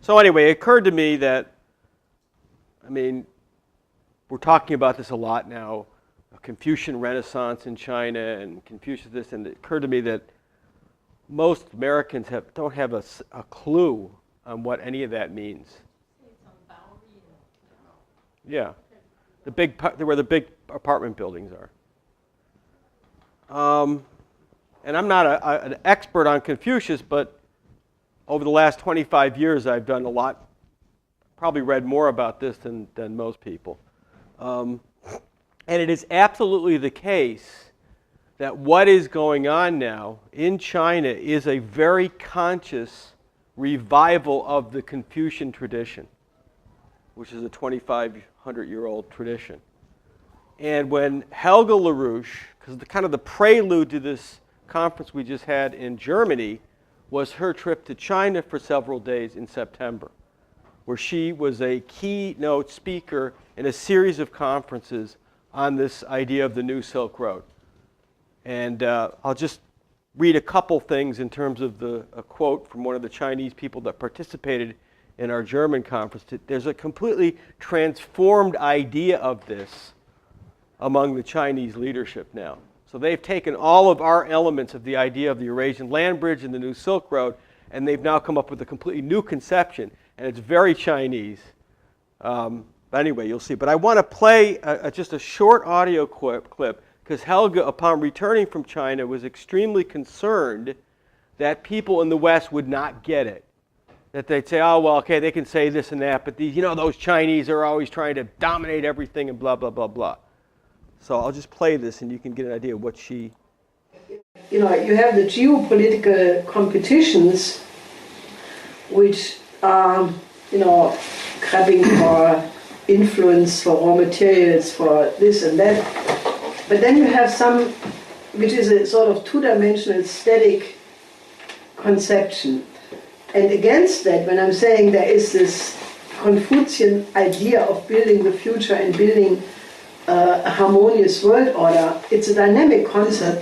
So anyway, it occurred to me that, I mean, we're talking about this a lot now, a Confucian Renaissance in China and Confucius this, and it occurred to me that most Americans don't have a clue on what any of that means. Yeah, where the big apartment buildings are. And I'm not an expert on Confucius, but over the last 25 years, I've done a lot, probably read more about this than most people. And it is absolutely the case that what is going on now in China is a very conscious revival of the Confucian tradition, which is a 2,500-year-old tradition. And when Helga LaRouche, because the prelude to this conference we just had in Germany was her trip to China for several days in September, where she was a keynote speaker in a series of conferences on this idea of the New Silk Road. And I'll just read a couple things in terms of a quote from one of the Chinese people that participated in our German conference. There's a completely transformed idea of this among the Chinese leadership now. So they've taken all of our elements of the idea of the Eurasian land bridge and the New Silk Road, and they've now come up with a completely new conception, and it's very Chinese. But anyway, you'll see. But I want to play just a short audio clip, because Helga, upon returning from China, was extremely concerned that people in the West would not get it. That they'd say, oh, well, okay, they can say this and that, but these, those Chinese are always trying to dominate everything and blah, blah, blah, blah. So I'll just play this and you can get an idea of what she... You have the geopolitical competitions which are, grabbing for influence, for raw materials, for this and that. But then you have some, which is a sort of two-dimensional static conception. And against that, when I'm saying there is this Confucian idea of building the future and building a harmonious world order, it's a dynamic concept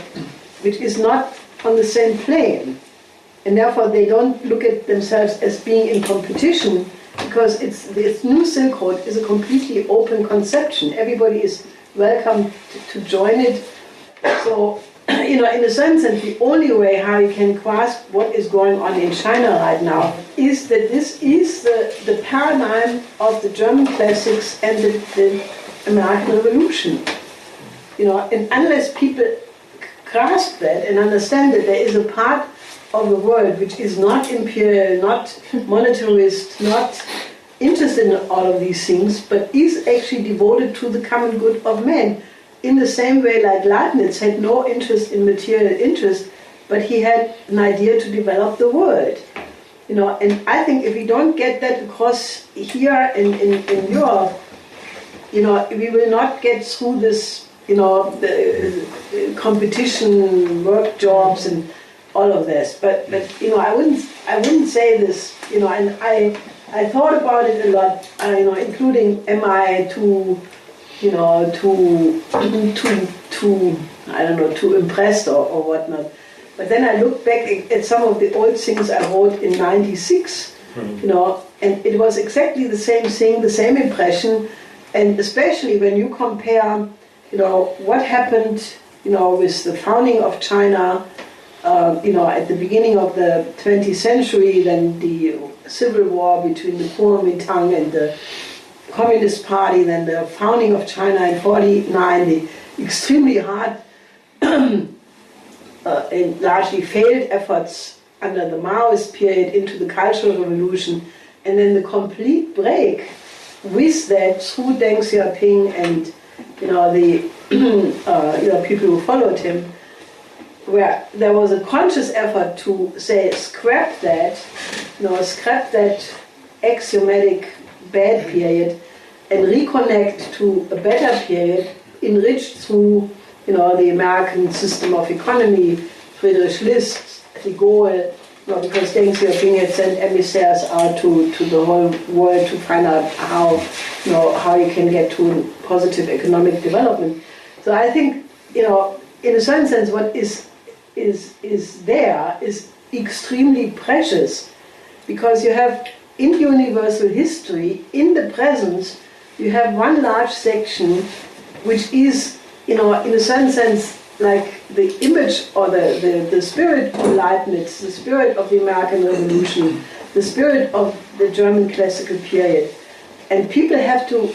which is not on the same plane. And therefore they don't look at themselves as being in competition, because this New Silk Road is a completely open conception. Everybody is welcome to join it. So, in a sense, and the only way how you can grasp what is going on in China right now is that this is the paradigm of the German classics and the American Revolution. And unless people grasp that and understand that there is a part of the world which is not imperial, not monetarist, not interested in all of these things, but is actually devoted to the common good of man, in the same way like Leibniz had no interest in material interest, but he had an idea to develop the world. And I think if we don't get that across here in Europe, we will not get through this, the competition, work jobs, and all of this. But I wouldn't say this, and I thought about it a lot, including am I too impressed or whatnot. But then I look back at some of the old things I wrote in '96, and it was exactly the same thing, the same impression. And especially when you compare, what happened, with the founding of China, at the beginning of the 20th century, then the civil war between the Kuomintang and the Communist Party, then the founding of China in '49, the extremely hard and largely failed efforts under the Maoist period into the Cultural Revolution, and then the complete break with that through Deng Xiaoping and the people who followed him, where there was a conscious effort to say scrap that axiomatic bad period and reconnect to a better period enriched through the American system of economy, Friedrich List, de Gaulle, because Deng Xiaoping had sent emissaries out to the whole world to find out how you can get to positive economic development. So I think, in a certain sense, what is there is extremely precious, because you have in universal history, in the present, you have one large section which is, in a certain sense, like the image or the spirit of Leibniz, the spirit of the American Revolution, the spirit of the German classical period. And people have to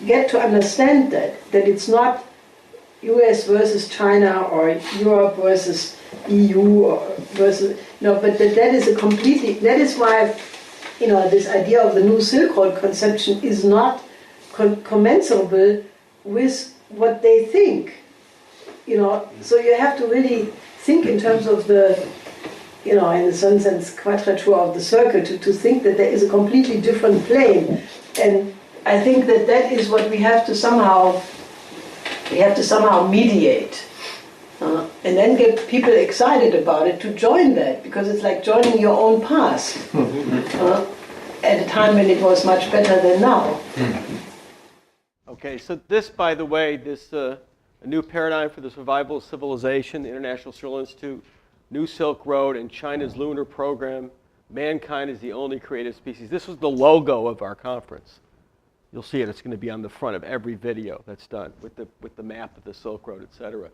get to understand that it's not US versus China or Europe versus EU or versus, but that is a completely, that is why, this idea of the new Silk Road conception is not commensurable with what they think. So you have to really think in terms of the, in a certain sense, quadrature of the circle, to think that there is a completely different plane. And I think that is what we have to somehow mediate. And then get people excited about it to join that, because it's like joining your own past at a time when it was much better than now. Okay, so this, by the way, a new paradigm for the survival of civilization, the International Searle Institute, New Silk Road, and China's lunar program, mankind is the only creative species. This was the logo of our conference. You'll see it. It's going to be on the front of every video that's done with the map of the Silk Road, etc.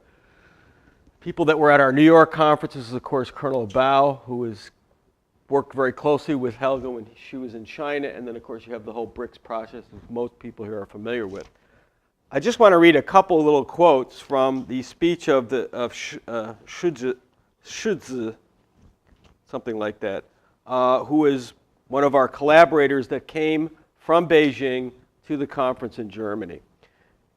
People that were at our New York conference, this is, of course, Colonel Bao, who has worked very closely with Helga when she was in China. And then, of course, you have the whole BRICS process that most people here are familiar with. I just want to read a couple of little quotes from the speech of Shudzi, something like that, who is one of our collaborators that came from Beijing to the conference in Germany.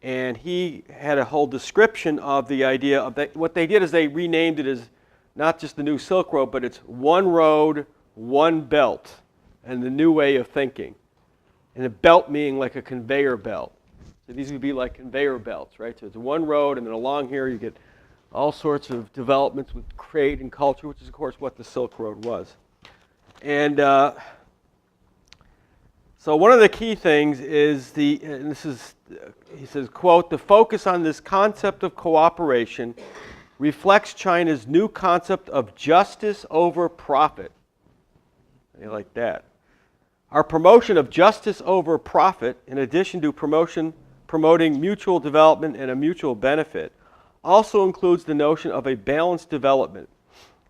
And he had a whole description of the idea of that. What they did is they renamed it as not just the New Silk Road, but it's one road, one belt, and the new way of thinking. And a belt meaning like a conveyor belt. So these would be like conveyor belts, right? So it's one road, and then along here you get all sorts of developments with trade and culture, which is, of course, what the Silk Road was. And so one of the key things is and this is, he says, quote, "The focus on this concept of cooperation reflects China's new concept of justice over profit." I like that. Our promotion of justice over profit, in addition to promoting mutual development and a mutual benefit, also includes the notion of a balanced development.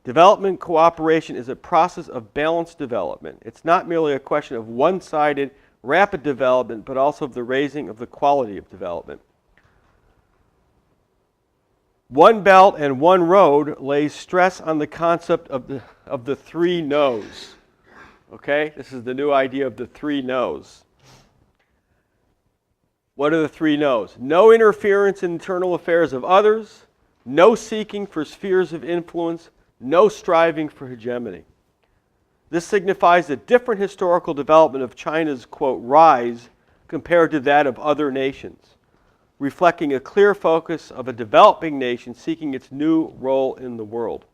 Development cooperation is a process of balanced development. It's not merely a question of one-sided, rapid development, but also of the raising of the quality of development. One belt and one road lays stress on the concept of the three no's. Okay? This is the new idea of the three no's. What are the three no's? No interference in internal affairs of others, no seeking for spheres of influence, no striving for hegemony. This signifies a different historical development of China's, quote, rise compared to that of other nations, reflecting a clear focus of a developing nation seeking its new role in the world.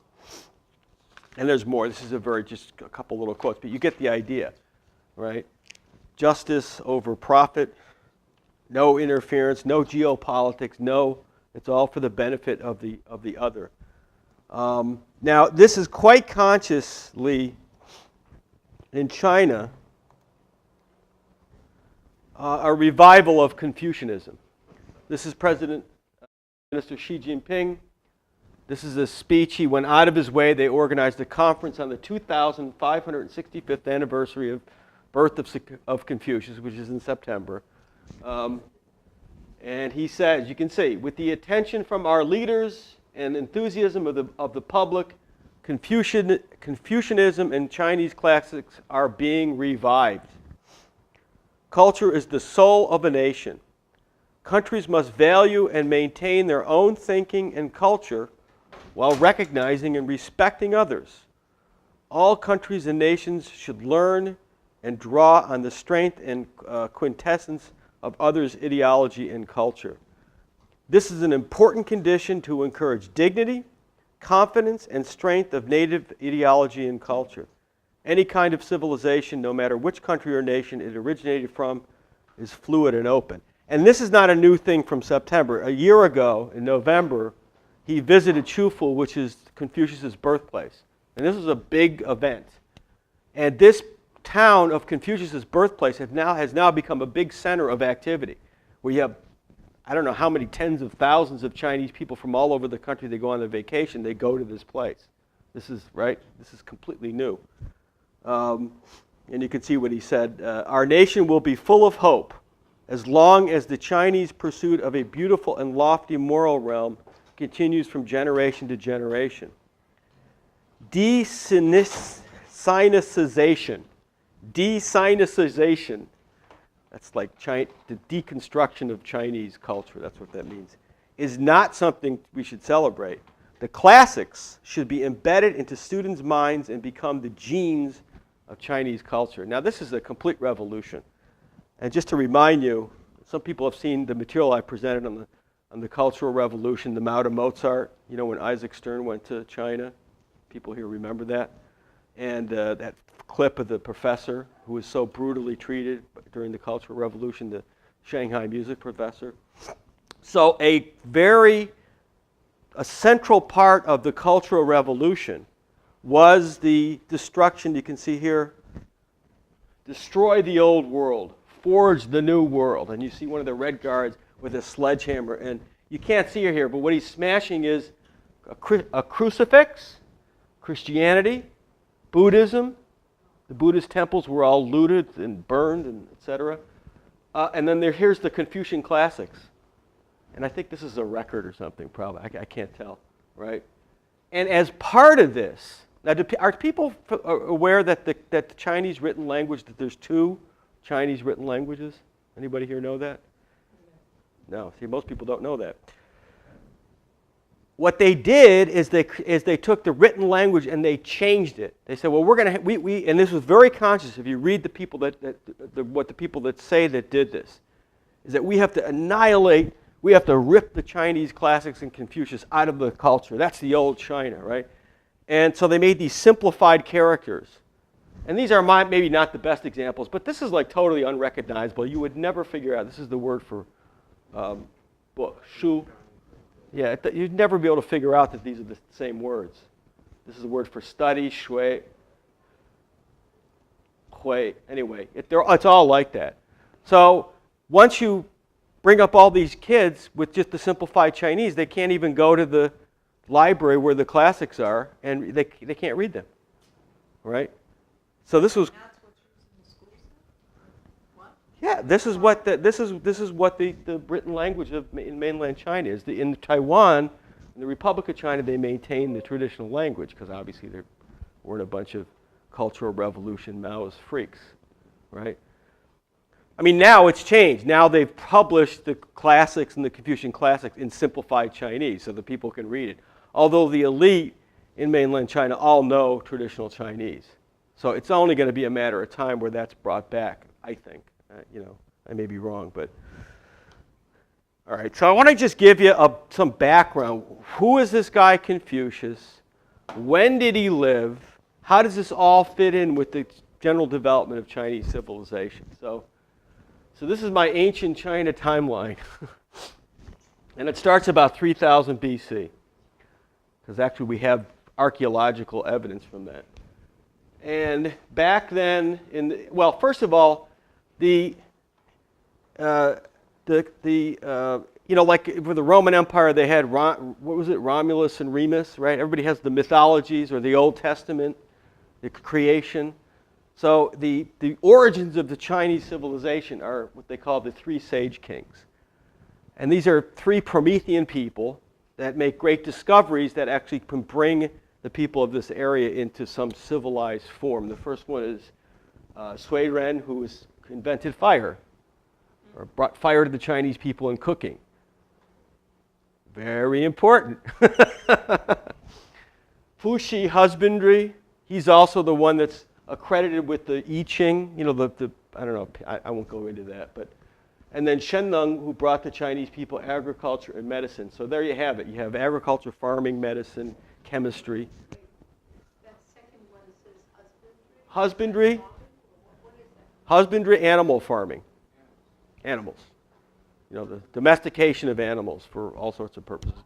And there's more. This is just a couple little quotes, but you get the idea, right? Justice over profit, no interference, no geopolitics, it's all for the benefit of the other. Now, this is quite consciously in China a revival of Confucianism. This is Minister Xi Jinping. This is a speech. He went out of his way. They organized a conference on the 2,565th anniversary of birth of Confucius, which is in September. And he says, you can see, with the attention from our leaders and enthusiasm of the public, Confucianism and Chinese classics are being revived. Culture is the soul of a nation. Countries must value and maintain their own thinking and culture while recognizing and respecting others. All countries and nations should learn and draw on the strength and quintessence of others' ideology and culture. This is an important condition to encourage dignity, confidence, and strength of native ideology and culture. Any kind of civilization, no matter which country or nation it originated from, is fluid and open. And this is not a new thing from September. A year ago, in November, he visited Chufu, which is Confucius' birthplace. And this was a big event. And this town of Confucius' birthplace has now become a big center of activity, where you have, I don't know how many tens of thousands of Chinese people from all over the country. They go on their vacation. They go to this place. This is right. This is completely new. And you can see what he said. Our nation will be full of hope as long as the Chinese pursuit of a beautiful and lofty moral realm continues from generation to generation. Desinicization. Desinicization. That's like the deconstruction of Chinese culture. That's what that means. Is not something we should celebrate. The classics should be embedded into students' minds and become the genes of Chinese culture. Now, this is a complete revolution. And just to remind you, some people have seen the material I presented on the Cultural Revolution, the Mao to Mozart, you know, when Isaac Stern went to China. People here remember that. And that clip of the professor who was so brutally treated during the Cultural Revolution, the Shanghai music professor. So a central part of the Cultural Revolution was the destruction, you can see here, destroy the old world, forge the new world. And you see one of the red guards with a sledgehammer. And you can't see it here, but what he's smashing is a crucifix, Christianity, Buddhism. The Buddhist temples were all looted and burned, and etc. And then here's the Confucian classics. And I think this is a record or something, probably. I can't tell, right? And as part of this, now are people aware that the Chinese written language, that there's 2 Chinese written languages? Anybody here know that? No. See, most people don't know that. What they did is they took the written language and they changed it. They said, well, we're going to and this was very conscious. If you read the people what the people that say that did this, is that we have to annihilate. We have to rip the Chinese classics and Confucius out of the culture. That's the old China, right? And so they made these simplified characters. And these are maybe not the best examples, but this is like totally unrecognizable. You would never figure out. This is the word for book, shu. Yeah, you'd never be able to figure out that these are the same words. This is the word for study, shui, hui. Anyway, it's all like that. So once you bring up all these kids with just the simplified Chinese, they can't even go to the library where the classics are, and they can't read them, right? So this was. Yeah, this is what the written language in mainland China is. In Taiwan, in the Republic of China, they maintain the traditional language because obviously there weren't a bunch of Cultural Revolution Maoist freaks, right? I mean, now it's changed. Now they've published the classics and the Confucian classics in simplified Chinese so that people can read it. Although the elite in mainland China all know traditional Chinese. So it's only going to be a matter of time where that's brought back, I think. I may be wrong, but all right. So I want to just give you some background. Who is this guy Confucius? When did he live? How does this all fit in with the general development of Chinese civilization? So this is my ancient China timeline, and it starts about 3000 BC, because actually we have archaeological evidence from that. And back then, first of all, like for the Roman Empire, they had Romulus and Remus, right? Everybody has the mythologies or the Old Testament, the creation. So the origins of the Chinese civilization are what they call the 3 sage kings, and these are 3 Promethean people that make great discoveries that actually can bring the people of this area into some civilized form. The first one is Sui Ren, who invented fire, or brought fire to the Chinese people in cooking. Very important. Fuxi husbandry. He's also the one that's accredited with the I Ching. I don't know. I won't go into that, but. And then Shandong, who brought the Chinese people agriculture and medicine. So there you have it. You have agriculture, farming, medicine, chemistry. That second one says husbandry. Husbandry, animal farming. Animals. The domestication of animals for all sorts of purposes.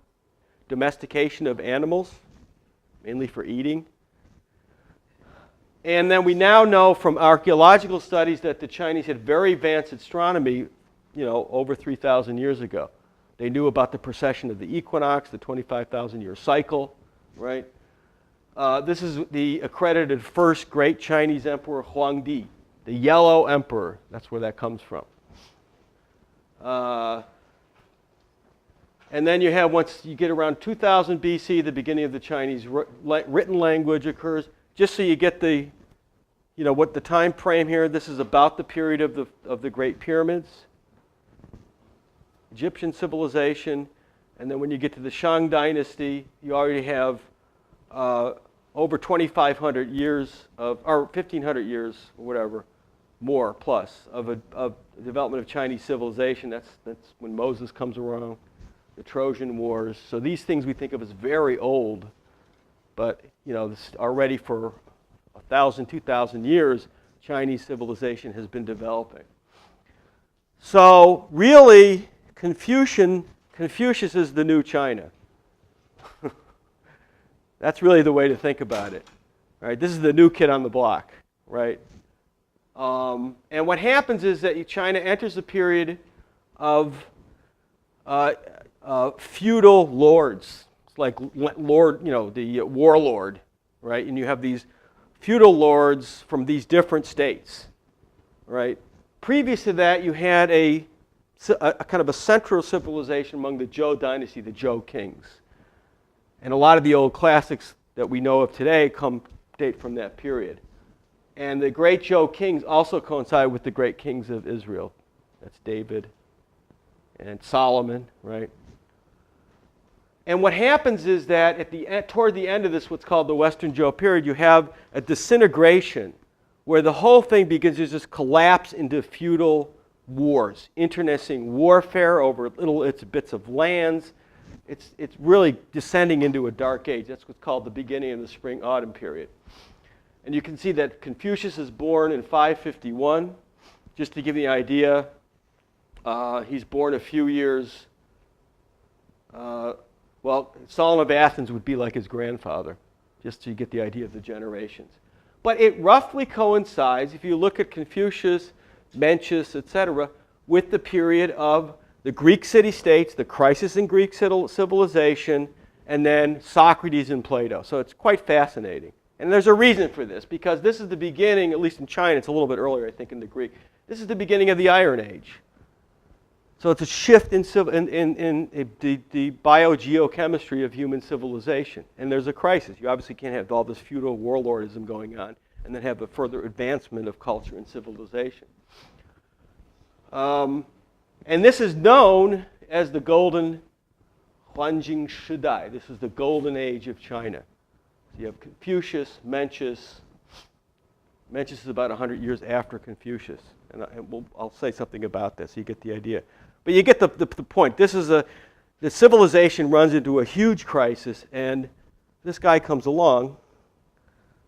Domestication of animals, mainly for eating. And then we now know from archaeological studies that the Chinese had very advanced astronomy, over 3,000 years ago. They knew about the precession of the equinox, the 25,000-year cycle, right? This is the accredited first great Chinese emperor, Huangdi, the Yellow Emperor. That's where that comes from. And then you have, once you get around 2000 BC, the beginning of the Chinese written language occurs. Just so you get the, what the time frame here, this is about the period of the Great Pyramids, Egyptian civilization, and then when you get to the Shang Dynasty, you already have over 2,500 years or 1,500 years, or whatever, more plus of development of Chinese civilization. That's when Moses comes around, the Trojan Wars. So these things we think of as very old, but this already for 1,000, 2,000 years, Chinese civilization has been developing. So really, Confucius is the new China. That's really the way to think about it. Right? This is the new kid on the block, right? And what happens is that China enters a period of feudal lords. It's like lord, the warlord, right? And you have these feudal lords from these different states, right? Previous to that, you had a kind of a central civilization among the Zhou dynasty, the Zhou kings. And a lot of the old classics that we know of today date from that period. And the great Zhou kings also coincide with the great kings of Israel. That's David and Solomon, right? And what happens is that toward the end of this, what's called the Western Zhou period, you have a disintegration where the whole thing begins to just collapse into feudal wars, internecine warfare over little bits of lands. It's really descending into a dark age. That's what's called the beginning of the Spring-Autumn period. And you can see that Confucius is born in 551. Just to give you an idea, he's born a few years. Solon of Athens would be like his grandfather, just so you get the idea of the generations. But it roughly coincides, if you look at Confucius, Mencius, etc., with the period of the Greek city-states, the crisis in Greek civilization, and then Socrates and Plato. So it's quite fascinating. And there's a reason for this, because this is the beginning, at least in China, it's a little bit earlier, I think, in the Greek. This is the beginning of the Iron Age. So it's a shift in the biogeochemistry of human civilization. And there's a crisis. You obviously can't have all this feudal warlordism going on and then have a further advancement of culture and civilization. And this is known as the Golden Huanjing Shidai. This is the golden age of China. So you have Confucius, Mencius. Mencius is about 100 years after Confucius. And I'll say something about this so you get the idea. But you get the point. This is the civilization runs into a huge crisis, and this guy comes along,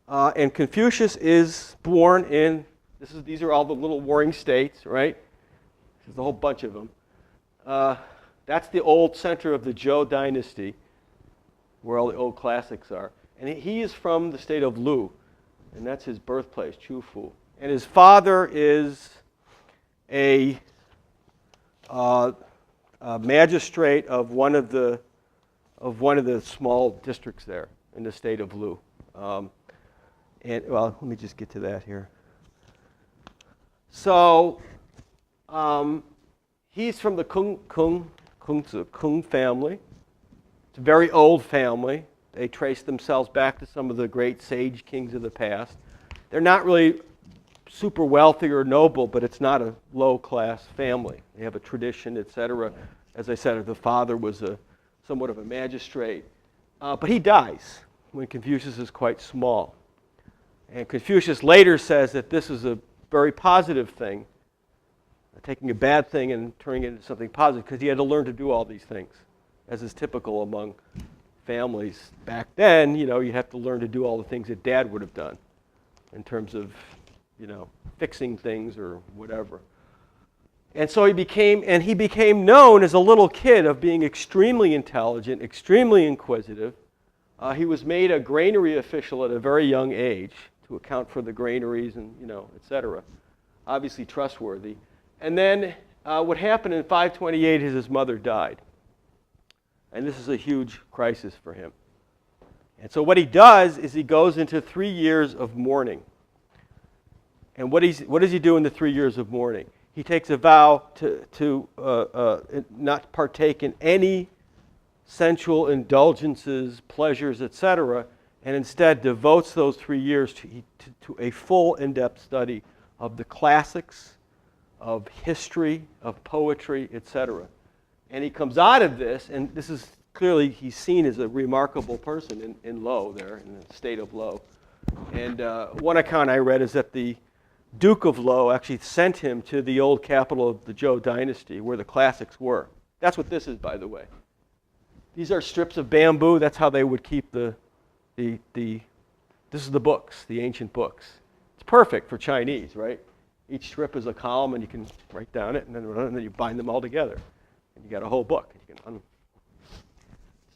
and Confucius is born in, these are all the little warring states, right? There's a whole bunch of them. That's the old center of the Zhou dynasty, where all the old classics are. And he is from the state of Lu, and that's his birthplace, Chufu. And his father is a magistrate of one of the small districts there in the state of Lu. Let me just get to that here. So he's from the Kung family. It's a very old family. They trace themselves back to some of the great sage kings of the past. They're not really super wealthy or noble, but it's not a low-class family. They have a tradition, etc. As I said, the father was somewhat of a magistrate. But he dies when Confucius is quite small. And Confucius later says that this is a very positive thing, taking a bad thing and turning it into something positive, because he had to learn to do all these things, as is typical among families. Back then, you have to learn to do all the things that Dad would have done in terms of fixing things or whatever. And so he became known as a little kid of being extremely intelligent, extremely inquisitive. He was made a granary official at a very young age to account for the granaries and, etc. Obviously trustworthy. And then what happened in 528 is his mother died. And this is a huge crisis for him. And so what he does is he goes into 3 years of mourning. And what does he do in the 3 years of mourning? He takes a vow to not partake in any sensual indulgences, pleasures, etc., and instead devotes those 3 years to a full in-depth study of the classics, of history, of poetry, etc. And he comes out of this, and this is clearly, he's seen as a remarkable person in Lo there, in the state of Lo. And one account I read is that the Duke of Lo actually sent him to the old capital of the Zhou dynasty, where the classics were. That's what this is, by the way. These are strips of bamboo. That's how they would keep this is the books, the ancient books. It's perfect for Chinese, right? Each strip is a column, and you can write down it, and then you bind them all together. And you got a whole book.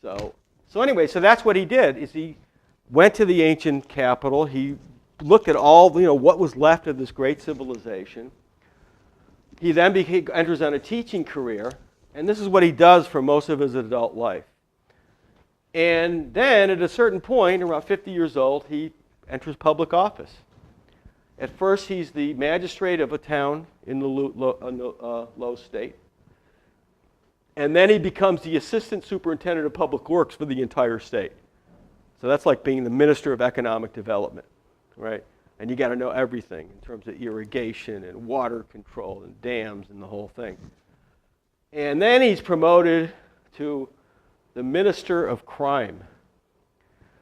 So anyway, so that's what he did, is he went to the ancient capital. He looked at all, what was left of this great civilization. He then enters on a teaching career, and this is what he does for most of his adult life. And then at a certain point, around 50 years old, he enters public office. At first, he's the magistrate of a town in the Lo state. And then he becomes the assistant superintendent of public works for the entire state. So that's like being the minister of economic development, right? And you got to know everything in terms of irrigation and water control and dams and the whole thing. And then he's promoted to the minister of crime.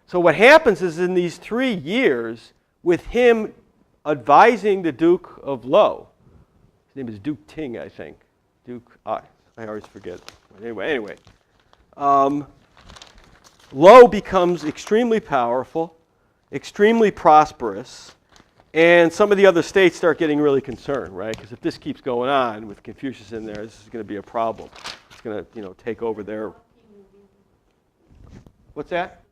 So what happens is in these 3 years, with him advising the Duke of Lo, his name is Duke Ting, I think. I always forget. Anyway. Lo becomes extremely powerful, extremely prosperous, and some of the other states start getting really concerned, right? Because if this keeps going on with Confucius in there, this is going to be a problem. It's going to, take over their... What's that?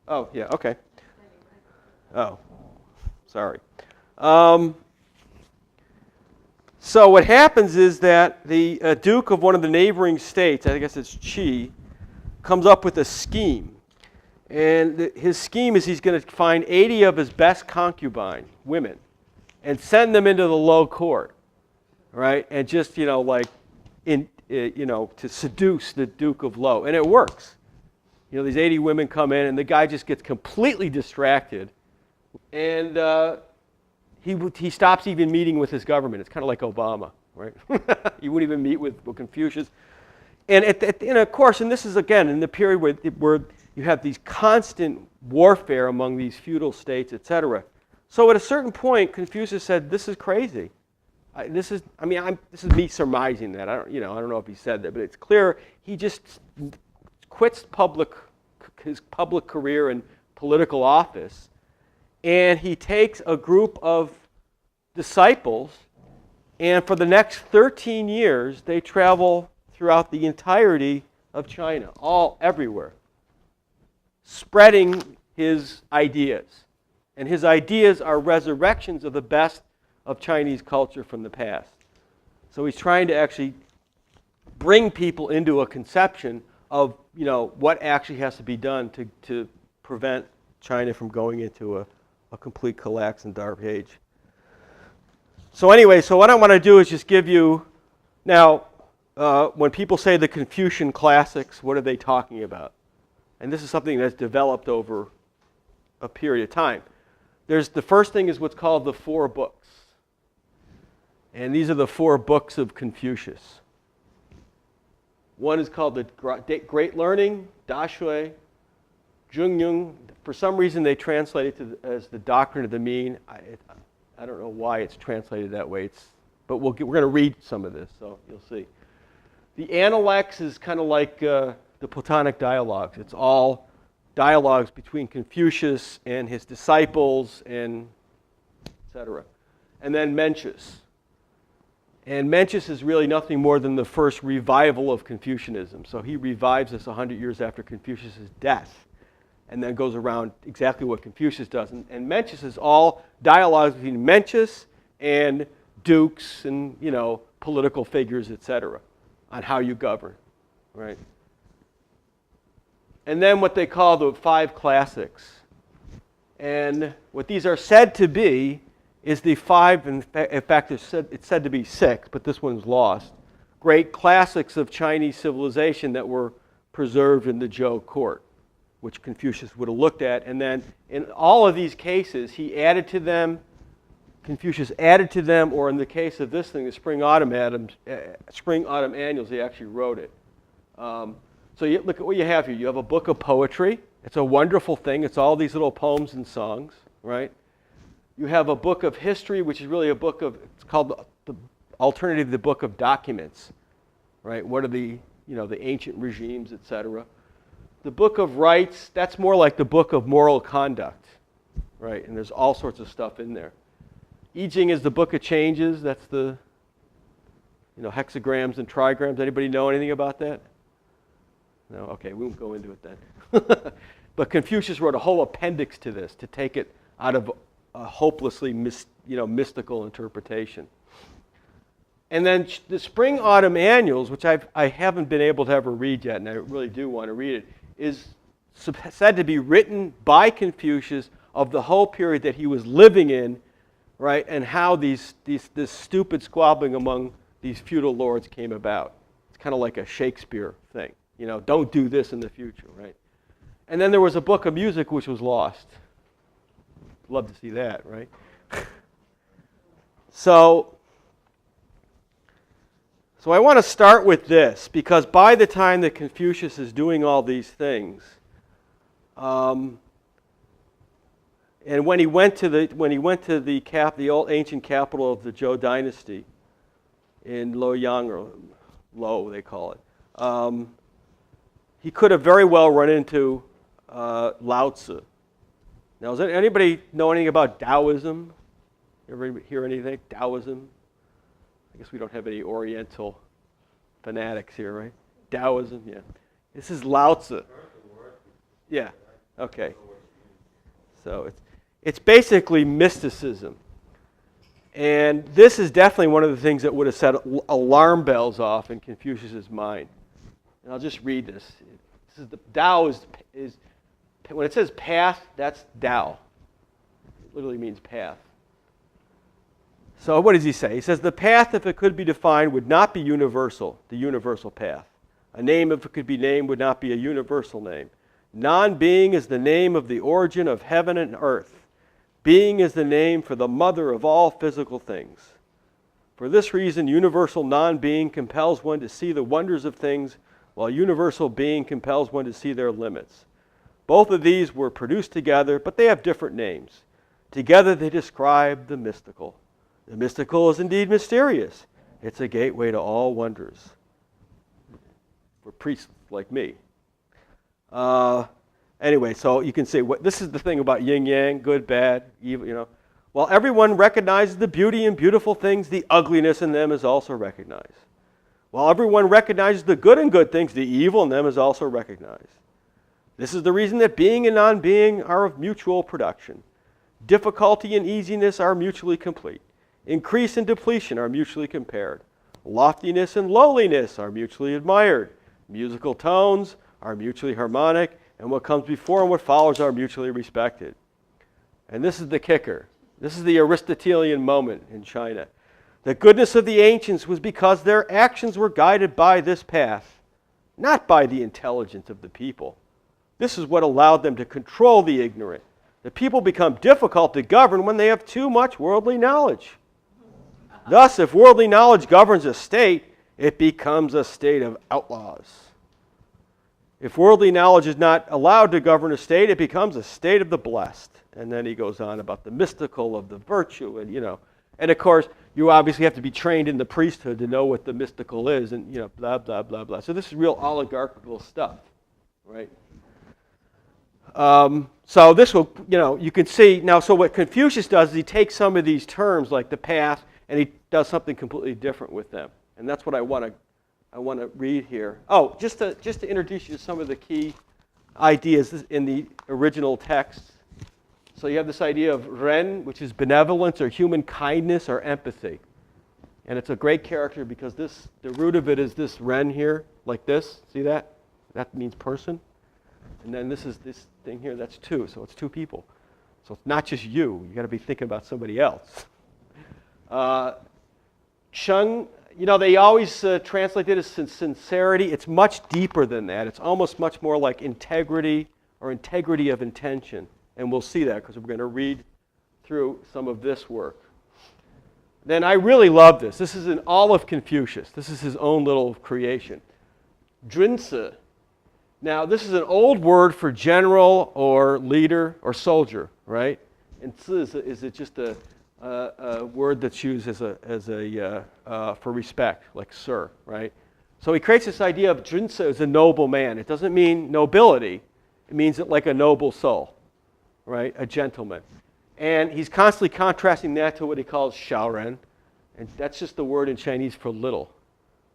Oh, yeah, okay. Oh, sorry. So what happens is that the Duke of one of the neighboring states, I guess it's Qi, comes up with a scheme. And his scheme is he's going to find 80 of his best concubine women and send them into the Lo court, right? And just, to seduce the Duke of Lo. And it works. These 80 women come in, and the guy just gets completely distracted. And he stops even meeting with his government. It's kind of like Obama, right? He wouldn't even meet with Confucius. And of course, and this is again in the period where you have these constant warfare among these feudal states, etc. So at a certain point, Confucius said, "This is crazy. This is me surmising that. I don't know if he said that, but it's clear he just quits his public career in political office, and he takes a group of disciples, and for the next 13 years, they travel throughout the entirety of China, everywhere, spreading his ideas. And his ideas are resurrections of the best of Chinese culture from the past. So he's trying to actually bring people into a conception of what actually has to be done to prevent China from going into a complete collapse and dark age. So anyway, what I want to do is just give you, now, when people say the Confucian classics, what are they talking about? And this is something that's developed over a period of time. The first thing is what's called the 4 books. And these are the 4 books of Confucius. One is called the Great Learning, Da Shui, Zhongyun. For some reason, they translate it as the Doctrine of the Mean. I don't know why it's translated that way. But we're going to read some of this, so you'll see. The Analects is kind of like the Platonic dialogues. It's all dialogues between Confucius and his disciples, and etc. And then Mencius. And Mencius is really nothing more than the first revival of Confucianism. So he revives us 100 years after Confucius' death. and then goes around exactly what Confucius does. And Mencius is all dialogues between Mencius and dukes and, political figures, etc., on how you govern, right? And then what they call the 5 classics. And what these are said to be is the 5, in fact, it's said to be 6, but this one's lost, great classics of Chinese civilization that were preserved in the Zhou court, which Confucius would have looked at. And then in all of these cases, he added to them, Confucius added to them, or in the case of this thing, the Spring-Autumn Annuals, he actually wrote it. So you look at what you have here. You have a book of poetry. It's a wonderful thing. It's all these little poems and songs, right? You have a book of history, which is really a book of, it's called the alternative to the book of documents, right? What are the, the ancient regimes, etc. The book of rights, that's more like the book of moral conduct, right? And there's all sorts of stuff in there. I Ching is the book of changes. That's the, hexagrams and trigrams. Anybody know anything about that? No? Okay, we won't go into it then. But Confucius wrote a whole appendix to this to take it out of a hopelessly mystical interpretation. And then the Spring-Autumn Annuals, which I haven't been able to ever read yet, and I really do want to read it, is said to be written by Confucius of the whole period that he was living in, right, and how this stupid squabbling among these feudal lords came about. It's kind of like a Shakespeare thing. Don't do this in the future, right? And then there was a book of music which was lost. Love to see that, right? So I want to start with this, because by the time that Confucius is doing all these things, and when he went to the old ancient capital of the Zhou dynasty in Luoyang, or Lo they call it, he could have very well run into Lao Tzu. Now, does anybody know anything about Taoism? You ever hear anything? Taoism? I guess we don't have any Oriental fanatics here, right? Taoism, yeah. This is Lao Tzu. Yeah, okay. So it's basically mysticism. And this is definitely one of the things that would have set alarm bells off in Confucius's mind. And I'll just read this. This is the Tao is when it says path, that's Tao. It literally means path. So what does he say? He says, the path, if it could be defined, would not be universal, the universal path. A name, if it could be named, would not be a universal name. Non-being is the name of the origin of heaven and earth. Being is the name for the mother of all physical things. For this reason, universal non-being compels one to see the wonders of things, while universal being compels one to see their limits. Both of these were produced together, but they have different names. Together they describe the mystical. The mystical is indeed mysterious. It's a gateway to all wonders. For priests like me. Anyway, so you can say, this is the thing about yin-yang, good, bad, evil, While everyone recognizes the beauty in beautiful things, the ugliness in them is also recognized. While everyone recognizes the good in good things, the evil in them is also recognized. This is the reason that being and non-being are of mutual production. Difficulty and easiness are mutually complete. Increase and depletion are mutually compared. Loftiness and lowliness are mutually admired. Musical tones are mutually harmonic, and what comes before and what follows are mutually respected. And this is the kicker. This is the Aristotelian moment in China. The goodness of the ancients was because their actions were guided by this path, not by the intelligence of the people. This is what allowed them to control the ignorant. The people become difficult to govern when they have too much worldly knowledge. Thus, if worldly knowledge governs a state, it becomes a state of outlaws. If worldly knowledge is not allowed to govern a state, it becomes a state of the blessed. And then he goes on about the mystical, of the virtue, and And of course, you obviously have to be trained in the priesthood to know what the mystical is, and blah, blah, blah, blah. So this is real oligarchical stuff, right? So this will, you can see, now, so what Confucius does is he takes some of these terms, like the path, and he does something completely different with them. And that's what I want to read here. Oh, just to introduce you to some of the key ideas in the original text. So you have this idea of ren, which is benevolence or human kindness or empathy. And it's a great character because the root of it is this ren here, like this. See that? That means person. And then this is this thing here, that's two. So it's two people. So it's not just you. You got to be thinking about somebody else. Sheng, they always translate it as sincerity. It's much deeper than that. It's almost much more like integrity or integrity of intention. And we'll see that because we're going to read through some of this work. Then I really love this. This is in all of Confucius. This is his own little creation. Drinse. Now, this is an old word for general or leader or soldier, right? And zi is it just a word that's used for respect, like sir, right? So he creates this idea of Drinse as a noble man. It doesn't mean nobility. It means it like a noble soul, right? A gentleman. And he's constantly contrasting that to what he calls xiaoren. And that's just the word in Chinese for little.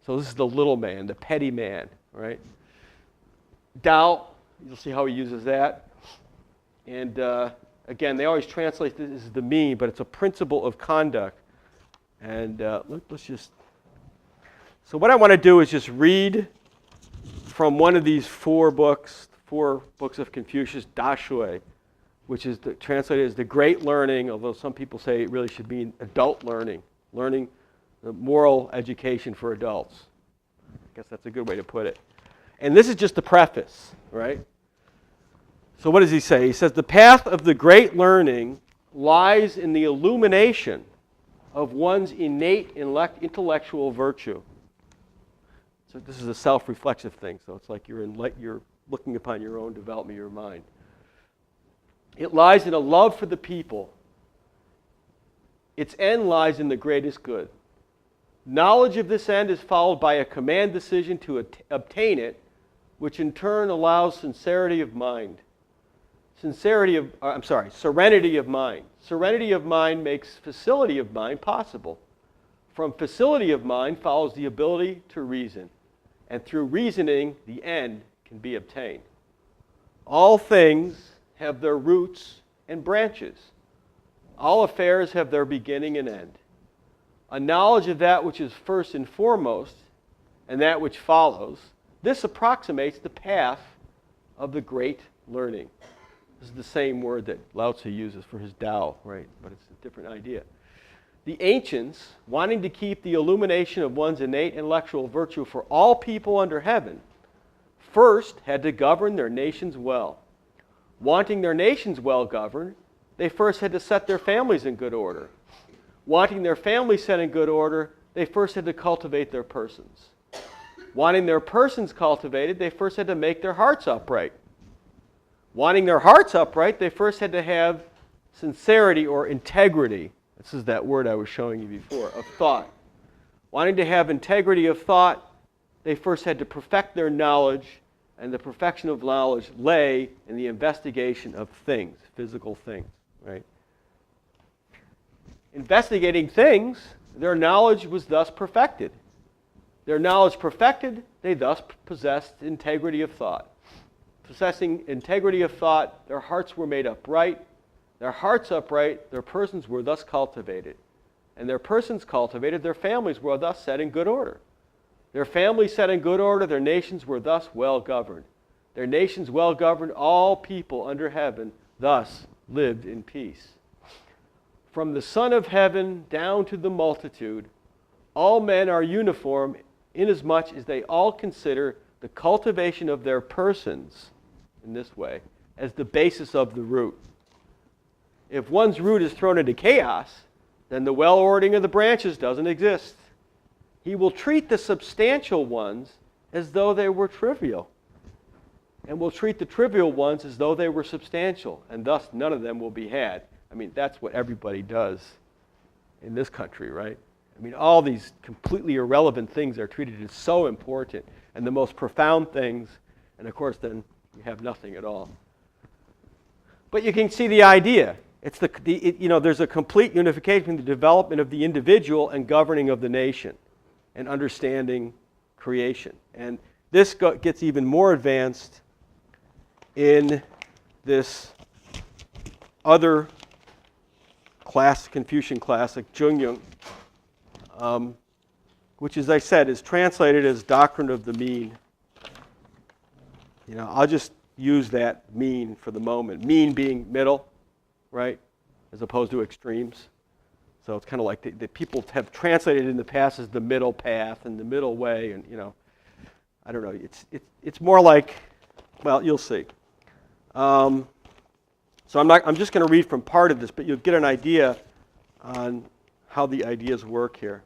So this is the little man, the petty man, right? Dao, you'll see how he uses that. And again, they always translate this as the mean, but it's a principle of conduct. And let's just... So what I want to do is just read from one of these four books of Confucius, Da Shui, which is translated as the great learning, although some people say it really should mean adult learning the moral education for adults. I guess that's a good way to put it. And this is just the preface, right? So what does he say? He says, the path of the great learning lies in the illumination of one's innate intellectual virtue. So this is a self-reflexive thing, so it's like you're looking upon your own development of your mind. It lies in a love for the people. Its end lies in the greatest good. Knowledge of this end is followed by a command decision to obtain it, which in turn allows serenity of mind. Serenity of mind. Serenity of mind makes facility of mind possible. From facility of mind follows the ability to reason. And through reasoning, the end can be obtained. All things have their roots and branches. All affairs have their beginning and end. A knowledge of that which is first and foremost, and that which follows, this approximates the path of the great learning. This is the same word that Lao Tzu uses for his Tao, right? But it's a different idea. The ancients, wanting to keep the illumination of one's innate intellectual virtue for all people under heaven, first had to govern their nations well. Wanting their nations well governed, they first had to set their families in good order. Wanting their families set in good order, they first had to cultivate their persons. Wanting their persons cultivated, they first had to make their hearts upright. Wanting their hearts upright, they first had to have sincerity or integrity. This is that word I was showing you before, of thought. Wanting to have integrity of thought, they first had to perfect their knowledge, and the perfection of knowledge lay in the investigation of things, physical things, right? Investigating things, their knowledge was thus perfected. Their knowledge perfected, they thus possessed integrity of thought. Possessing integrity of thought, their hearts were made upright. Their hearts upright, their persons were thus cultivated. And their persons cultivated, their families were thus set in good order. Their families set in good order, their nations were thus well governed. Their nations well governed, all people under heaven thus lived in peace. From the Son of Heaven down to the multitude, all men are uniform inasmuch as they all consider the cultivation of their persons, in this way, as the basis of the root. If one's root is thrown into chaos, then the well-ordering of the branches doesn't exist. He will treat the substantial ones as though they were trivial, and will treat the trivial ones as though they were substantial, and thus none of them will be had. I mean, that's what everybody does in this country, right? I mean, all these completely irrelevant things are treated as so important, and the most profound things, and of course then you have nothing at all. But you can see the idea. It's there's a complete unification in the development of the individual and governing of the nation and understanding creation. And this gets even more advanced in this other Confucian classic, Jungyung, which, as I said, is translated as doctrine of the mean. I'll just use that mean for the moment. Mean being middle, right, as opposed to extremes. So it's kind of like the people have translated in the past as the middle path and the middle way, and I don't know. It's more like, well, you'll see. So I'm just going to read from part of this, but you'll get an idea on how the ideas work here.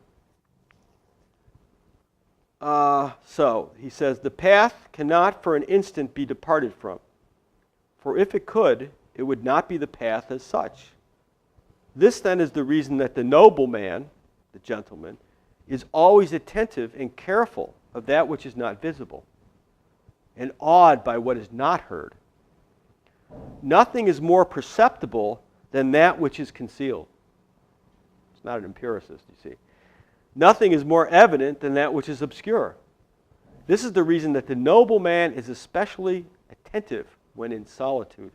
So he says, the path cannot for an instant be departed from, for if it could, it would not be the path as such. This then is the reason that the noble man, the gentleman, is always attentive and careful of that which is not visible, and awed by what is not heard. Nothing is more perceptible than that which is concealed. It's not an empiricist, you see. Nothing is more evident than that which is obscure. This is the reason that the noble man is especially attentive when in solitude.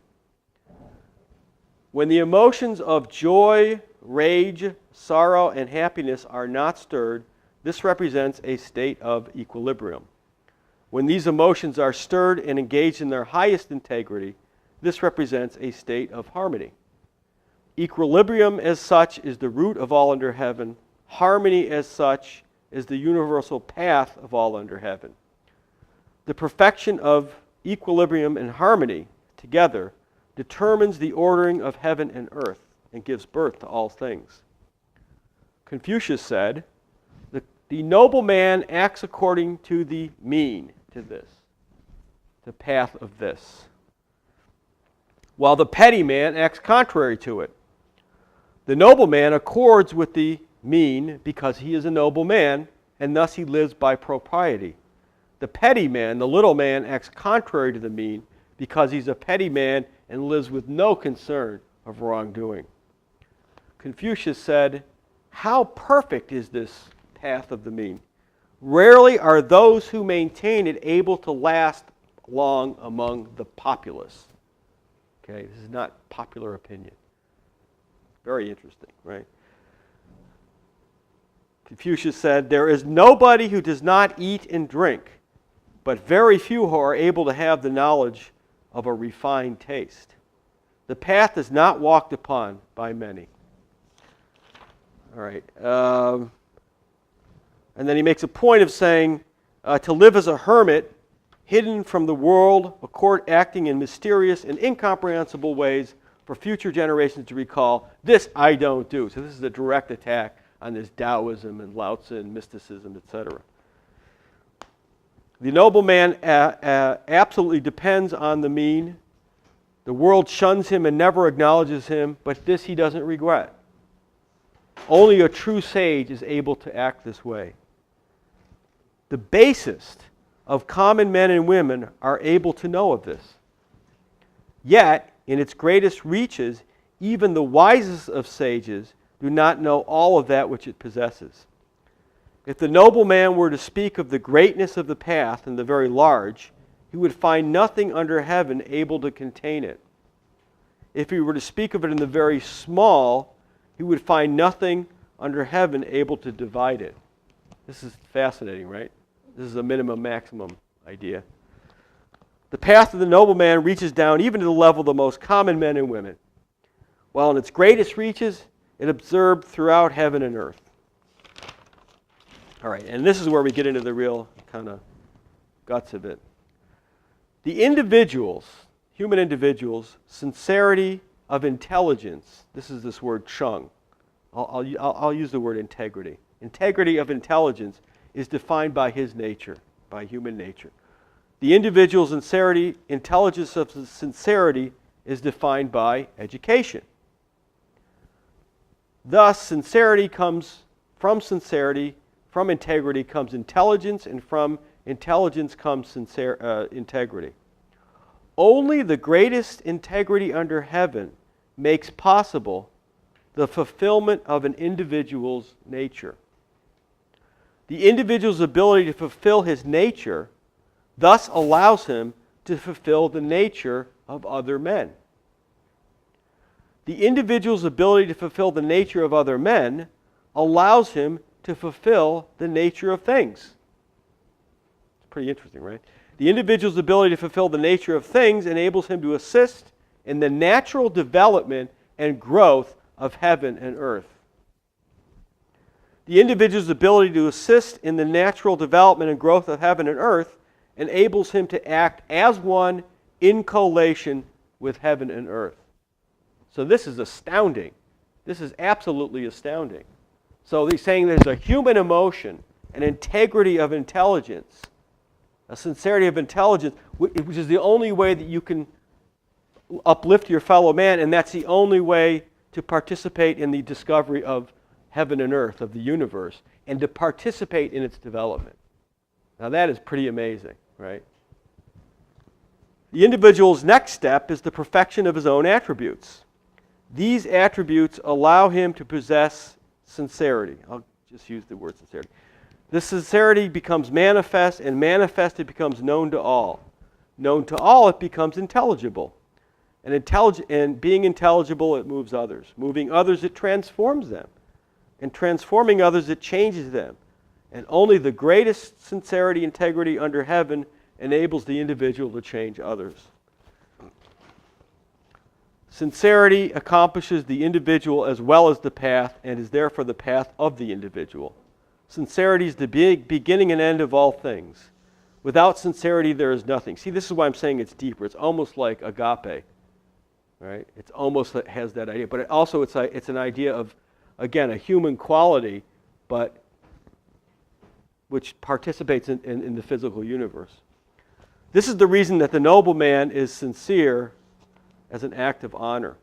When the emotions of joy, rage, sorrow, and happiness are not stirred, this represents a state of equilibrium. When these emotions are stirred and engaged in their highest integrity, this represents a state of harmony. Equilibrium as such is the root of all under heaven. Harmony as such is the universal path of all under heaven. The perfection of equilibrium and harmony together determines the ordering of heaven and earth and gives birth to all things. Confucius said, the noble man acts according to the mean, to this, the path of this, while the petty man acts contrary to it. The noble man accords with the mean because he is a noble man, and thus he lives by propriety. The petty man, the little man, acts contrary to the mean because he's a petty man and lives with no concern of wrongdoing. Confucius said, how perfect is this path of the mean? Rarely are those who maintain it able to last long among the populace. Okay, this is not popular opinion. Very interesting, right? Confucius said, there is nobody who does not eat and drink, but very few who are able to have the knowledge of a refined taste. The path is not walked upon by many. All right. And then he makes a point of saying, to live as a hermit, hidden from the world, acting in mysterious and incomprehensible ways for future generations to recall, this I don't do. So this is a direct attack on this Taoism and Lao Tzu and mysticism, etc. The noble man absolutely depends on the mean. The world shuns him and never acknowledges him, but this he doesn't regret. Only a true sage is able to act this way. The basest of common men and women are able to know of this. Yet, in its greatest reaches, even the wisest of sages do not know all of that which it possesses. If the noble man were to speak of the greatness of the path and the very large, he would find nothing under heaven able to contain it. If he were to speak of it in the very small, he would find nothing under heaven able to divide it. This is fascinating, right? This is a minimum-maximum idea. The path of the noble man reaches down even to the level of the most common men and women, while in its greatest reaches, it observed throughout heaven and earth. All right, and this is where we get into the real kind of guts of it. The individuals, human individuals, sincerity of intelligence, this is this word chung. I'll use the word integrity. Integrity of intelligence is defined by his nature, by human nature. The individual's intelligence of sincerity is defined by education. Thus, sincerity comes from sincerity, from integrity comes intelligence, and from intelligence comes integrity. Only the greatest integrity under heaven makes possible the fulfillment of an individual's nature. The individual's ability to fulfill his nature thus allows him to fulfill the nature of other men. The individual's ability to fulfill the nature of other men allows him to fulfill the nature of things. It's pretty interesting, right? The individual's ability to fulfill the nature of things enables him to assist in the natural development and growth of heaven and earth. The individual's ability to assist in the natural development and growth of heaven and earth enables him to act as one in collation with heaven and earth. So this is astounding. This is absolutely astounding. So he's saying there's a human emotion, an integrity of intelligence, a sincerity of intelligence, which is the only way that you can uplift your fellow man, and that's the only way to participate in the discovery of heaven and earth, of the universe, and to participate in its development. Now that is pretty amazing, right? The individual's next step is the perfection of his own attributes. These attributes allow him to possess sincerity. I'll just use the word sincerity. This sincerity becomes manifest, and manifest it becomes known to all. Known to all, it becomes intelligible. And being intelligible, it moves others. Moving others, it transforms them. And transforming others, it changes them. And only the greatest sincerity, integrity under heaven enables the individual to change others. Sincerity accomplishes the individual as well as the path, and is therefore the path of the individual. Sincerity is the beginning and end of all things. Without sincerity, there is nothing. See, this is why I'm saying it's deeper. It's almost like agape, right? It almost has that idea. But it's an idea of, again, a human quality, but which participates in the physical universe. This is the reason that the noble man is sincere as an act of honor.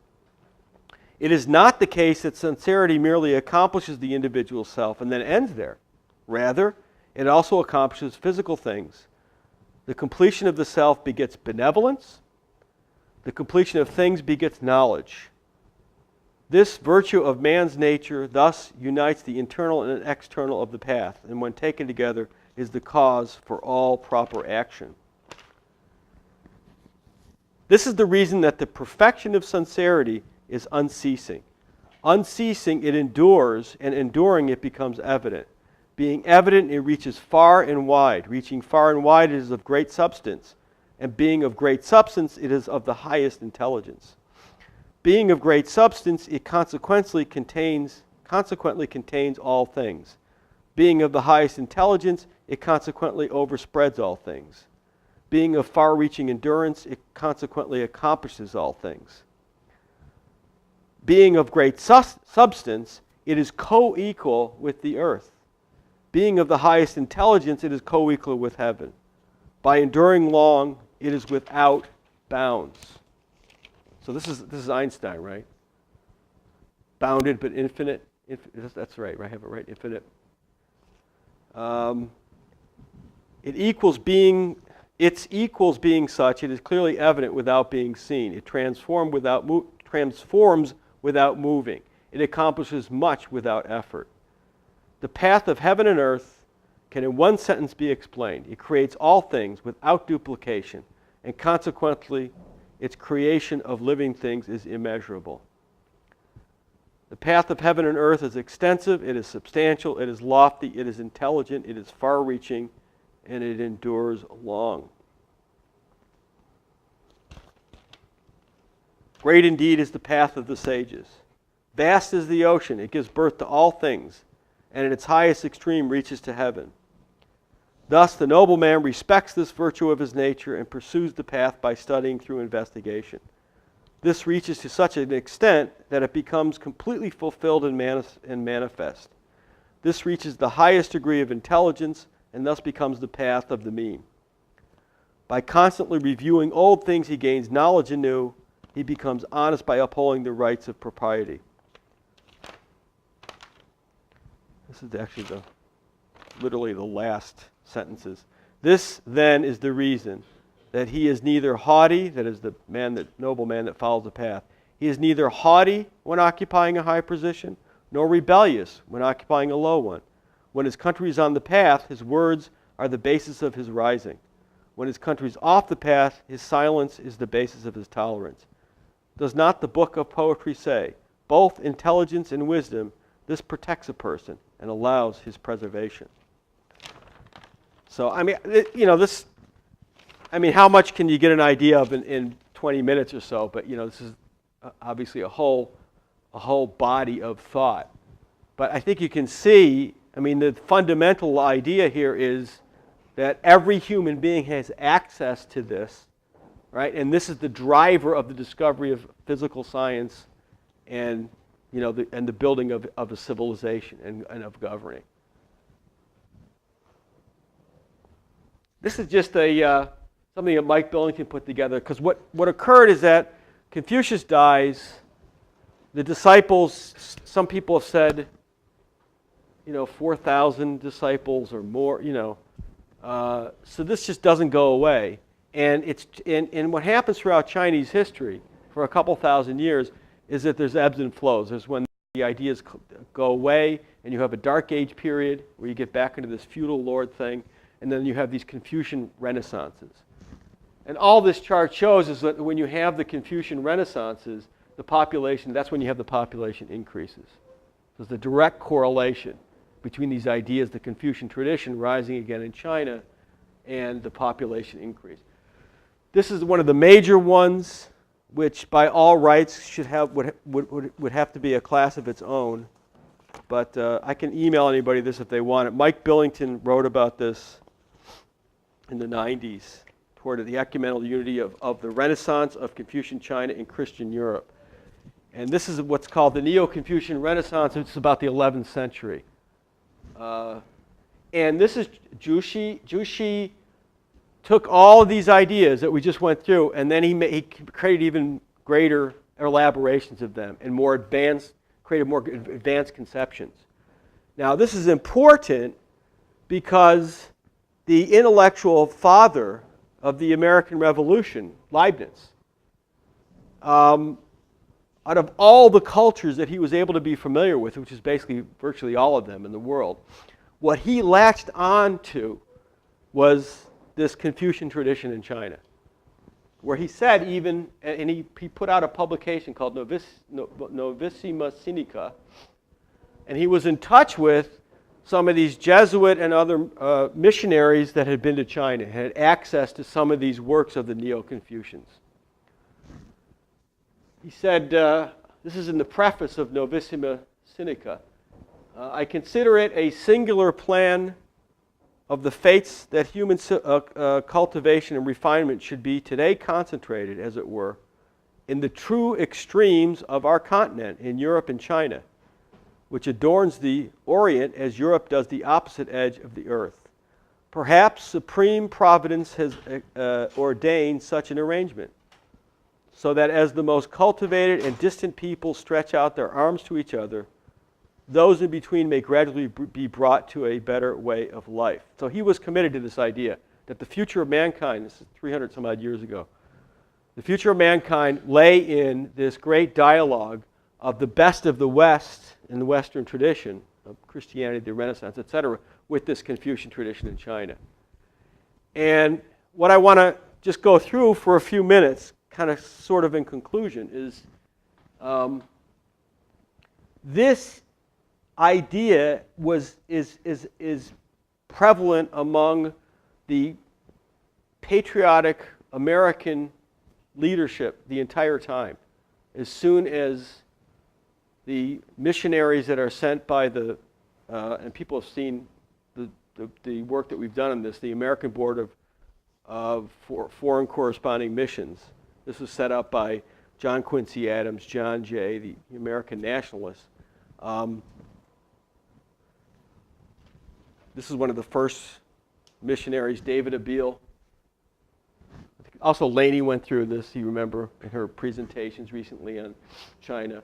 It is not the case that sincerity merely accomplishes the individual self and then ends there. Rather, it also accomplishes physical things. The completion of the self begets benevolence. The completion of things begets knowledge. This virtue of man's nature thus unites the internal and external of the path, and when taken together is the cause for all proper action. This is the reason that the perfection of sincerity is unceasing. Unceasing, it endures, and enduring, it becomes evident. Being evident, it reaches far and wide. Reaching far and wide, it is of great substance. And being of great substance, it is of the highest intelligence. Being of great substance, it consequently contains all things. Being of the highest intelligence, it consequently overspreads all things. Being of far-reaching endurance, it consequently accomplishes all things. Being of great substance, it is co-equal with the earth. Being of the highest intelligence, it is co-equal with heaven. By enduring long, it is without bounds. So this is Einstein, right? Bounded but infinite. That's right, I have it right, infinite. Its equals being such, it is clearly evident without being seen. It transforms without moving. It accomplishes much without effort. The path of heaven and earth can in one sentence be explained. It creates all things without duplication, and consequently, its creation of living things is immeasurable. The path of heaven and earth is extensive, it is substantial, it is lofty, it is intelligent, it is far-reaching, and it endures long. Great indeed is the path of the sages. Vast is the ocean, it gives birth to all things, and at its highest extreme reaches to heaven. Thus the noble man respects this virtue of his nature and pursues the path by studying through investigation. This reaches to such an extent that it becomes completely fulfilled and manifest. This reaches the highest degree of intelligence and thus becomes the path of the mean. By constantly reviewing old things, he gains knowledge anew. He becomes honest by upholding the rights of propriety. This is actually literally the last sentences. This then is the reason that he is neither haughty, that is the noble man that follows the path. He is neither haughty when occupying a high position, nor rebellious when occupying a low one. When his country is on the path, his words are the basis of his rising. When his country is off the path, his silence is the basis of his tolerance. Does not the book of poetry say, both intelligence and wisdom, this protects a person and allows his preservation? So, I mean, how much can you get an idea of in 20 minutes or so? But, this is obviously a whole body of thought. But I think you can see, the fundamental idea here is that every human being has access to this, right? And this is the driver of the discovery of physical science and, the building of a civilization and of governing. This is just something that Mike Billington put together, because what occurred is that Confucius dies, the disciples, some people have said, 4,000 disciples or more, so this just doesn't go away. And what happens throughout Chinese history for a couple thousand years is that there's ebbs and flows. There's when the ideas go away and you have a dark age period where you get back into this feudal lord thing, and then you have these Confucian renaissances. And all this chart shows is that when you have the Confucian renaissances, the population, that's when you have the population increases. There's a direct correlation between these ideas, the Confucian tradition rising again in China, and the population increase. This is one of the major ones, which by all rights would have to be a class of its own. But I can email anybody this if they want it. Mike Billington wrote about this in the 90s, toward the ecumenical unity of the Renaissance of Confucian China and Christian Europe. And this is what's called the Neo-Confucian Renaissance. It's about the 11th century. And this is Jushi. Jushi took all of these ideas that we just went through, and then he created even greater elaborations of them and created more advanced conceptions. Now, this is important because the intellectual father of the American Revolution, Leibniz, out of all the cultures that he was able to be familiar with, which is basically virtually all of them in the world, what he latched on to was this Confucian tradition in China, where he said even, and he put out a publication called Novissima Sinica, and he was in touch with some of these Jesuit and other missionaries that had been to China, had access to some of these works of the Neo-Confucians. He said, this is in the preface of Novissima Sinica, I consider it a singular plan of the fates that human cultivation and refinement should be today concentrated, as it were, in the true extremes of our continent, in Europe and China, which adorns the Orient as Europe does the opposite edge of the earth. Perhaps supreme providence has ordained such an arrangement, so that as the most cultivated and distant people stretch out their arms to each other, those in between may gradually be brought to a better way of life. So he was committed to this idea that the future of mankind, this is 300 some odd years ago, the future of mankind lay in this great dialogue of the best of the West in the Western tradition of Christianity, the Renaissance, etc., with this Confucian tradition in China. And what I want to just go through for a few minutes, kind of sort of in conclusion, is this idea is prevalent among the patriotic American leadership the entire time. As soon as the missionaries that are sent by and people have seen the work that we've done on this, the American Board of Foreign Corresponding Missions. This was set up by John Quincy Adams, John Jay, the American nationalists. This is one of the first missionaries, David Abiel. Also, Laney went through this, you remember, in her presentations recently on China.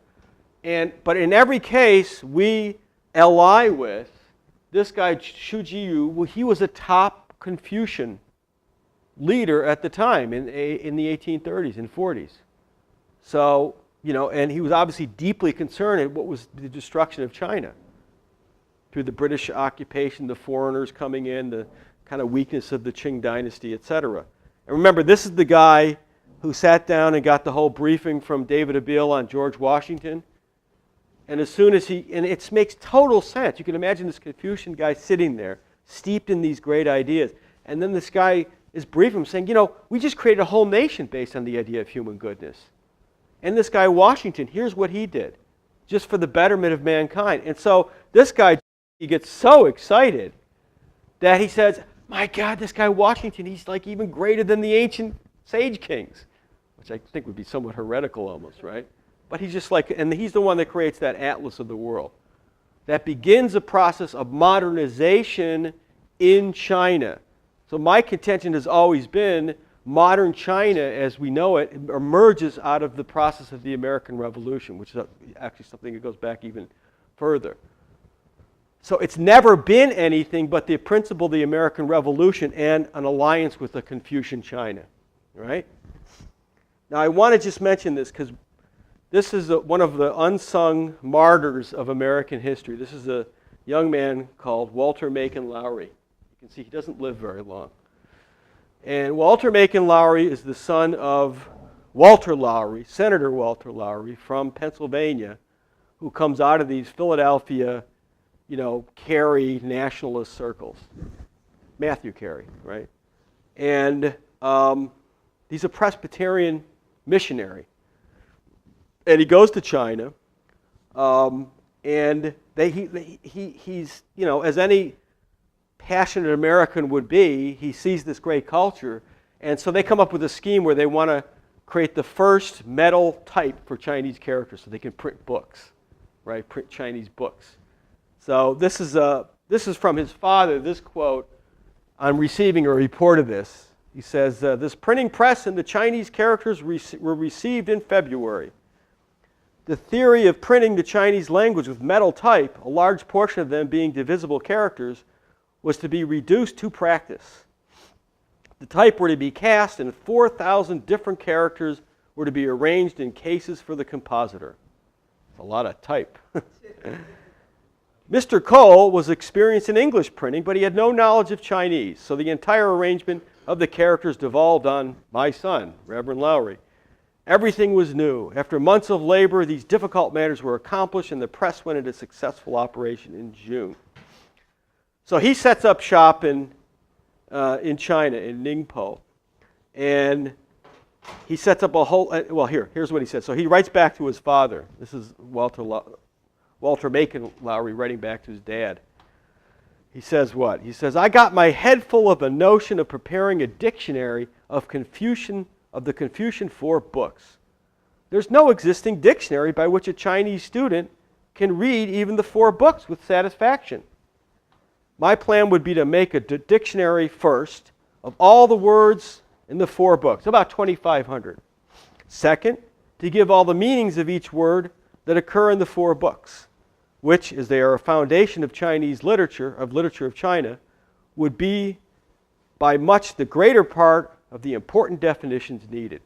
But in every case, we ally with this guy, Xu Jiyu. He was a top Confucian leader at the time in the 1830s and 40s. So, and he was obviously deeply concerned at what was the destruction of China through the British occupation, the foreigners coming in, the kind of weakness of the Qing dynasty, etc. And remember, this is the guy who sat down and got the whole briefing from David Abele on George Washington. And as soon as and it makes total sense. You can imagine this Confucian guy sitting there, steeped in these great ideas. And then this guy is briefing him saying, we just created a whole nation based on the idea of human goodness. And this guy, Washington, here's what he did, just for the betterment of mankind. And so this guy, he gets so excited that he says, my God, this guy Washington, he's like even greater than the ancient sage kings, which I think would be somewhat heretical almost, right? But he's just like, and he's the one that creates that atlas of the world. That begins a process of modernization in China. So my contention has always been modern China as we know it emerges out of the process of the American Revolution, which is actually something that goes back even further. So it's never been anything but the principle of the American Revolution and an alliance with the Confucian China, right? Now I want to just mention this because this is one of the unsung martyrs of American history. This is a young man called Walter Macon Lowry. You can see he doesn't live very long. And Walter Macon Lowry is the son of Walter Lowry, Senator Walter Lowry from Pennsylvania, who comes out of these Philadelphia, Carey nationalist circles. Matthew Carey, right? And he's a Presbyterian missionary. And he goes to China, and he's, as any passionate American would be, he sees this great culture, and so they come up with a scheme where they want to create the first metal type for Chinese characters so they can print books, right? Print Chinese books. So this is from his father, this quote, on receiving a report of this. He says, this printing press and the Chinese characters were received in February. The theory of printing the Chinese language with metal type, a large portion of them being divisible characters, was to be reduced to practice. The type were to be cast and 4,000 different characters were to be arranged in cases for the compositor. It's a lot of type. Mr. Cole was experienced in English printing, but he had no knowledge of Chinese, so the entire arrangement of the characters devolved on my son, Reverend Lowry. Everything was new. After months of labor, these difficult matters were accomplished, and the press went into successful operation in June. So he sets up shop in China, in Ningpo, and he sets up a whole. Well, here's what he said. So he writes back to his father. This is Walter Macon Lowry writing back to his dad. He says what? He says, I got my head full of a notion of preparing a dictionary of the Confucian 4 books. There's no existing dictionary by which a Chinese student can read even the 4 books with satisfaction. My plan would be to make a dictionary first of all the words in the 4 books, about 2,500. Second, to give all the meanings of each word that occur in the 4 books, which, as they are a foundation of Chinese literature, of China, would be by much the greater part of the important definitions needed.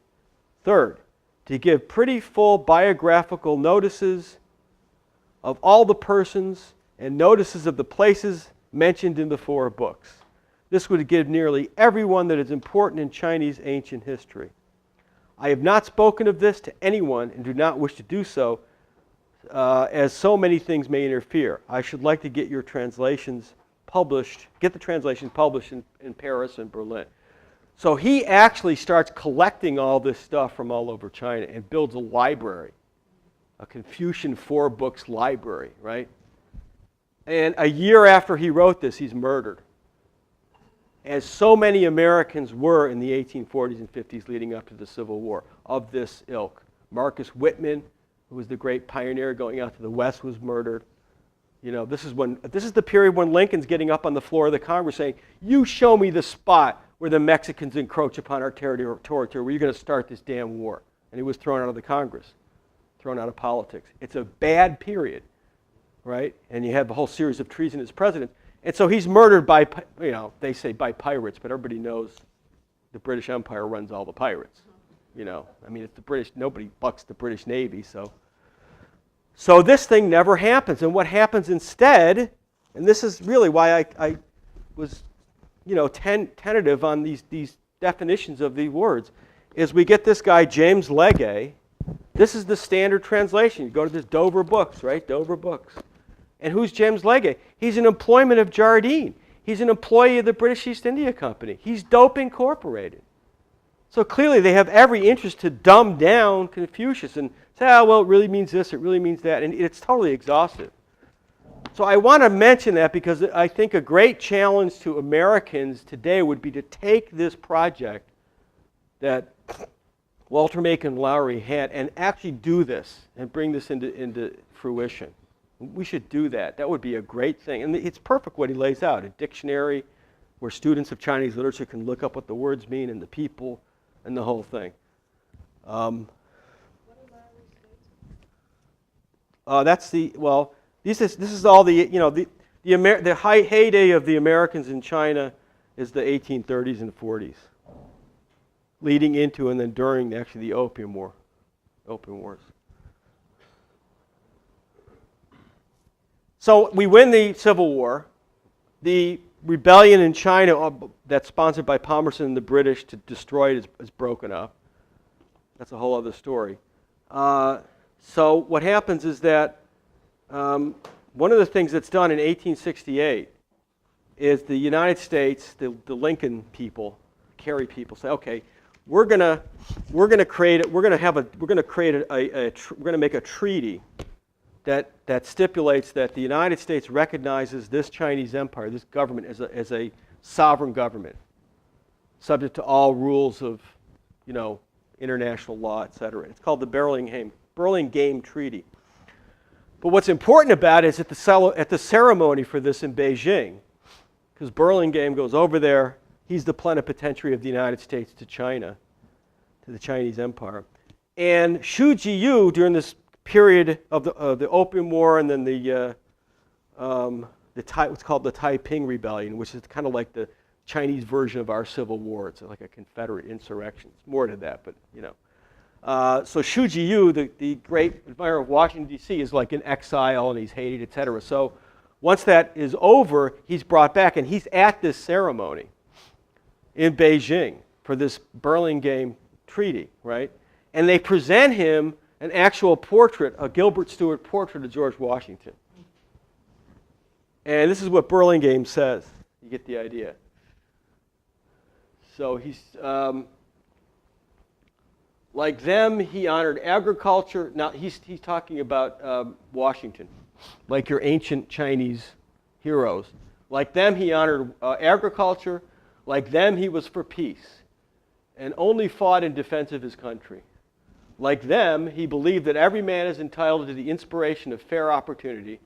Third, to give pretty full biographical notices of all the persons and notices of the places mentioned in the 4 books. This would give nearly everyone that is important in Chinese ancient history. I have not spoken of this to anyone and do not wish to do so, as so many things may interfere. I should like to get your translations published, get the translation published in Paris and Berlin. So he actually starts collecting all this stuff from all over China and builds a library, a Confucian 4 books library, right? And a year after he wrote this, he's murdered, as so many Americans were in the 1840s and 50s leading up to the Civil War, of this ilk. Marcus Whitman, who was the great pioneer going out to the West, was murdered. This is the period when Lincoln's getting up on the floor of the Congress saying, you show me the spot where the Mexicans encroach upon our territory where you're going to start this damn war. And he was thrown out of the Congress, thrown out of politics. It's a bad period, right? And you have a whole series of treasonous presidents. And so he's murdered by, they say by pirates, but everybody knows the British Empire runs all the pirates. It's the British, nobody bucks the British Navy, So this thing never happens. And what happens instead, and this is really why I was tentative on these definitions of these words, is we get this guy, James Legge. This is the standard translation. You go to this Dover Books, right? Dover Books. And who's James Legge? He's an employment of Jardine. He's an employee of the British East India Company. He's Dope Incorporated. So clearly they have every interest to dumb down Confucius and say, oh, well, it really means this, it really means that, and it's totally exhaustive. So I want to mention that because I think a great challenge to Americans today would be to take this project that Walter Macon Lowry had and actually do this and bring this into fruition. We should do that. That would be a great thing. And it's perfect what he lays out, a dictionary where students of Chinese literature can look up what the words mean and the people and the whole thing. That's the, well, this is all the, the heyday of the Americans in China is the 1830s and 40s, leading into and then during actually the Opium Wars. So we win the Civil War. The rebellion in China that's sponsored by Palmerston and the British to destroy it is broken up. That's a whole other story. So what happens is that one of the things that's done in 1868 is the United States, the Lincoln people, Kerry people say, okay, we're gonna make a treaty that stipulates that the United States recognizes this Chinese empire, this government, as a sovereign government, subject to all rules of, international law, etc. It's called the Burlingame Treaty. But what's important about it is at the ceremony for this in Beijing, because Burlingame goes over there, he's the plenipotentiary of the United States to China, to the Chinese empire. And Xu Jiyu, during this period of the Opium War and then what's called the Taiping Rebellion, which is kind of like the Chinese version of our Civil War. It's like a Confederate insurrection. It's more to that, but so Xu Jiyu, the great admirer of Washington, D.C., is like in exile and he's hated, etc. So once that is over, he's brought back and he's at this ceremony in Beijing for this Burlingame Treaty, right? And they present him an actual portrait, a Gilbert Stuart portrait of George Washington. And this is what Burlingame says. You get the idea. So he's, like them, he honored agriculture. Now, he's talking about Washington, like your ancient Chinese heroes. Like them, he honored agriculture. Like them, he was for peace and only fought in defense of his country. Like them, he believed that every man is entitled to the inspiration of fair opportunity.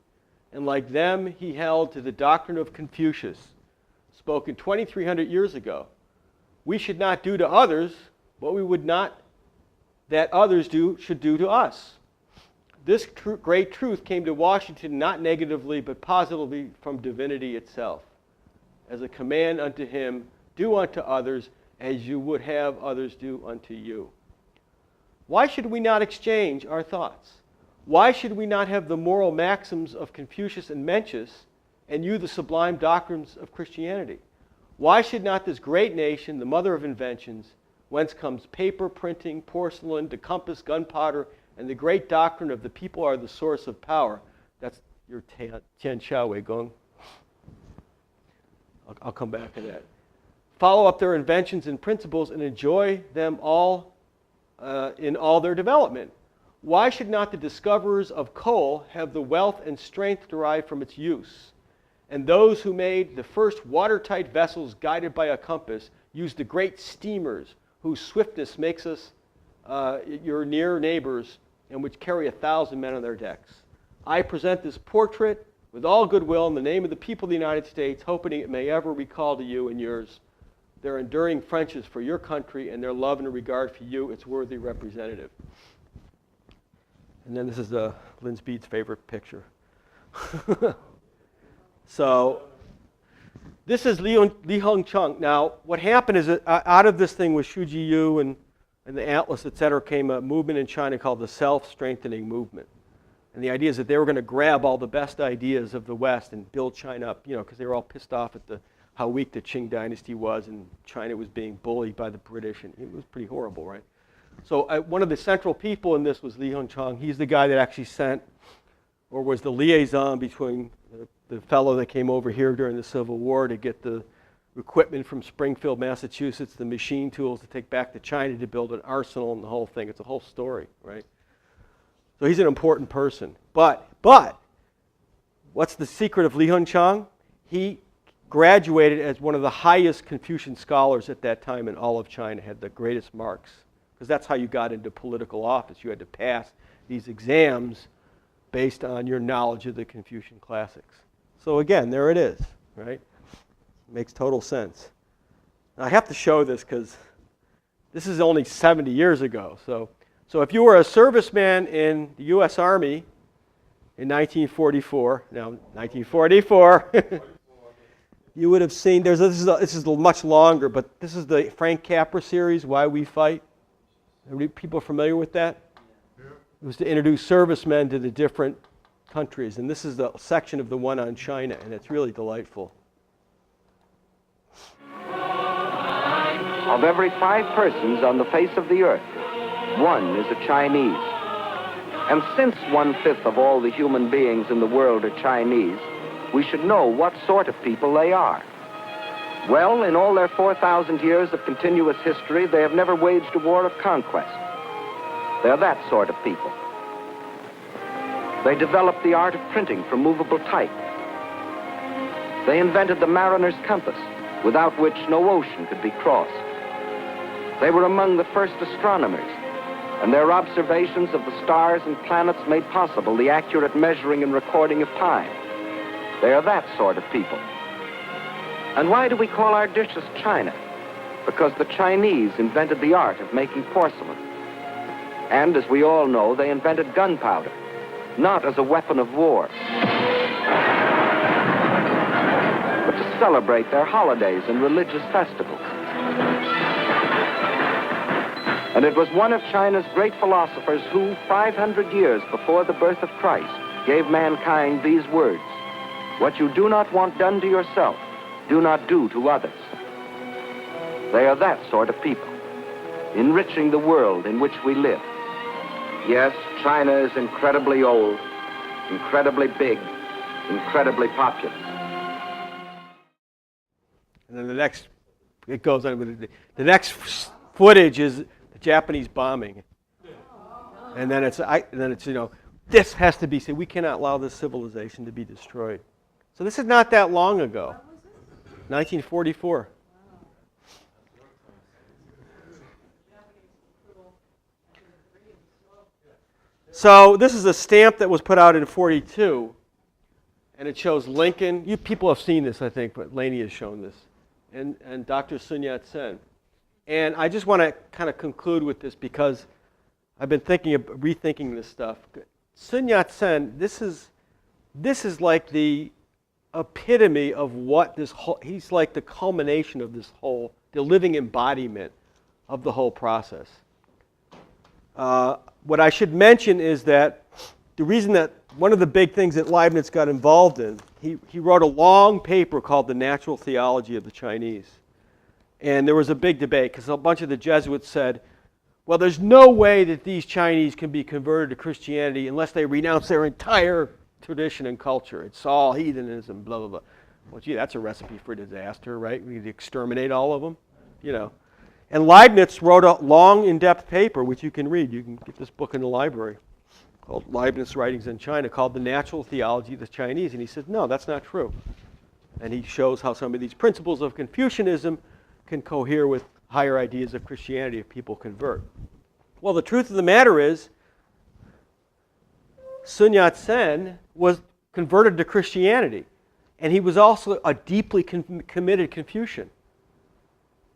And like them, he held to the doctrine of Confucius, spoken 2,300 years ago. We should not do to others what we would not that others should do to us. This great truth came to Washington not negatively but positively from divinity itself. As a command unto him, do unto others as you would have others do unto you. Why should we not exchange our thoughts? Why should we not have the moral maxims of Confucius and Mencius and you the sublime doctrines of Christianity? Why should not this great nation, the mother of inventions, whence comes paper, printing, porcelain, the compass, gunpowder, and the great doctrine of the people are the source of power? That's your Tian Chao Wei Gong. I'll come back to that. Follow up their inventions and principles and enjoy them all in all their development. Why should not the discoverers of coal have the wealth and strength derived from its use? And those who made the first watertight vessels guided by a compass used the great steamers whose swiftness makes us your near neighbors and which carry 1,000 men on their decks. I present this portrait with all goodwill in the name of the people of the United States, hoping it may ever recall to you and yours their enduring friendships for your country and their love and regard for you, its worthy representative. And then this is Lynn Speed's favorite picture. So this is Li Hongcheng. Now, what happened is that out of this thing with Xu Jiyu and the Atlas, etc., came a movement in China called the self-strengthening movement. And the idea is that they were going to grab all the best ideas of the West and build China up, because they were all pissed off at how weak the Qing dynasty was, and China was being bullied by the British, and it was pretty horrible, right? So one of the central people in this was Li Hongchang. He's the guy that actually sent, or was the liaison between the fellow that came over here during the Civil War to get the equipment from Springfield, Massachusetts, the machine tools to take back to China to build an arsenal and the whole thing. It's a whole story, right? So he's an important person. But what's the secret of Li Hongchang? He graduated as one of the highest Confucian scholars at that time in all of China, had the greatest marks. Because that's how you got into political office. You had to pass these exams based on your knowledge of the Confucian classics. So again, there it is, right? Makes total sense. Now, I have to show this because this is only 70 years ago. So if you were a serviceman in the U.S. Army in 1944, now 1944, you would have seen, this is much longer, but this is the Frank Capra series, Why We Fight. Are people familiar with that? Yeah. It was to introduce servicemen to the different countries, and this is the section of the one on China, and it's really delightful. Of every 5 persons on the face of the earth, 1 is a Chinese. And since 1/5 of all the human beings in the world are Chinese, we should know what sort of people they are. Well, in all their 4,000 years of continuous history, they have never waged a war of conquest. They're that sort of people. They developed the art of printing from movable type. They invented the mariner's compass, without which no ocean could be crossed. They were among the first astronomers, and their observations of the stars and planets made possible the accurate measuring and recording of time. They are that sort of people. And why do we call our dishes China? Because the Chinese invented the art of making porcelain. And as we all know, they invented gunpowder, not as a weapon of war, but to celebrate their holidays and religious festivals. And it was one of China's great philosophers who, 500 years before the birth of Christ, gave mankind these words: "What you do not want done to yourself, do not do to others." They are that sort of people, enriching the world in which we live. Yes, China is incredibly old, incredibly big, incredibly populous. And then it goes on with the next footage is the Japanese bombing, and then it's this has to be said. We cannot allow this civilization to be destroyed. So this is not that long ago, 1944. So this is a stamp that was put out in 42, and it shows Lincoln. You people have seen this, I think, but Laney has shown this, and Dr. Sun Yat-sen. And I just want to kind of conclude with this because I've been rethinking this stuff. Sun Yat-sen, this is like the epitome of what this whole, he's like the culmination of this whole, the living embodiment of the whole process. What I should mention is that the reason that one of the big things that Leibniz got involved in, he wrote a long paper called The Natural Theology of the Chinese. And there was a big debate because a bunch of the Jesuits said, well, there's no way that these Chinese can be converted to Christianity unless they renounce their entire tradition and culture. It's all heathenism, blah, blah, blah. Well, gee, that's a recipe for disaster, right? We need to exterminate all of them, And Leibniz wrote a long, in-depth paper, which you can read. You can get this book in the library, called Leibniz Writings in China, called The Natural Theology of the Chinese. And he said, no, that's not true. And he shows how some of these principles of Confucianism can cohere with higher ideas of Christianity if people convert. Well, the truth of the matter is, Sun Yat-sen was converted to Christianity, and he was also a deeply committed Confucian.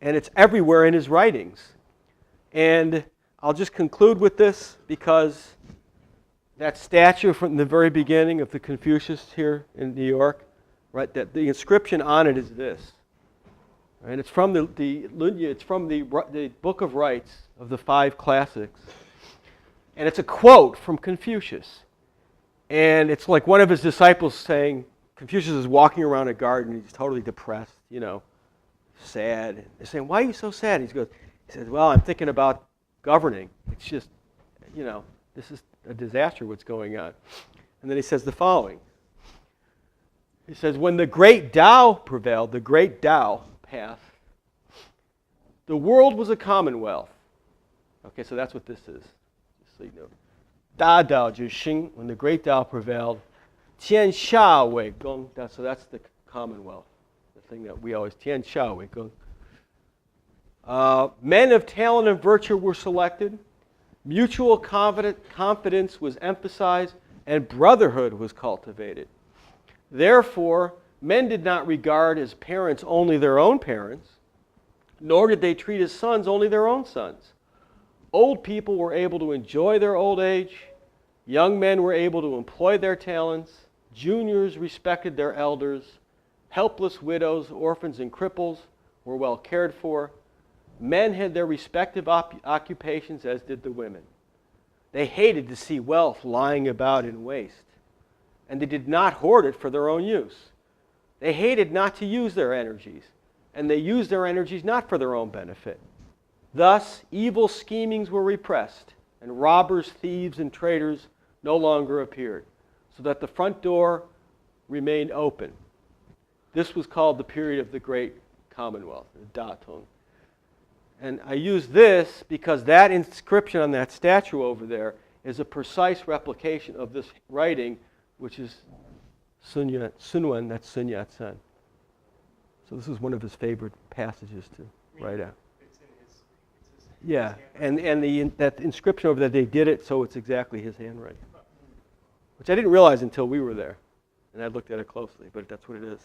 And it's everywhere in his writings. And I'll just conclude with this because that statue from the very beginning of the Confucius here in New York, right? That the inscription on it is this. Right? It's from the Book of Rites of the 5 classics. And it's a quote from Confucius. And it's like one of his disciples saying, Confucius is walking around a garden. He's totally depressed, you know, sad. They're saying, "Why are you so sad?" He says, "Well, I'm thinking about governing. It's just, you know, this is a disaster what's going on." And then he says the following. He says, "When the great Tao prevailed, the great Tao path, the world was a commonwealth." Okay, so that's what this is. Just so you know. Da Dao Ju Xing, when the great Tao prevailed, Tian Sha Wei Gong. So that's the commonwealth, the thing that we always, Tian Sha Wei Gong. Men of talent and virtue were selected, mutual confidence was emphasized, and brotherhood was cultivated. Therefore, men did not regard as parents only their own parents, nor did they treat as sons only their own sons. Old people were able to enjoy their old age, young men were able to employ their talents, juniors respected their elders, helpless widows, orphans, and cripples were well cared for. Men had their respective occupations, as did the women. They hated to see wealth lying about in waste, and they did not hoard it for their own use. They hated not to use their energies, and they used their energies not for their own benefit. Thus, evil schemings were repressed, and robbers, thieves, and traitors no longer appeared, so that the front door remained open. This was called the period of the Great Commonwealth, the Datong. And I use this because that inscription on that statue over there is a precise replication of this writing, which is Sunwen, that's Sun Yat-sen. So this is one of his favorite passages to write out. Yeah, and that inscription over there, they did it so it's exactly his handwriting, which I didn't realize until we were there, and I looked at it closely, but that's what it is.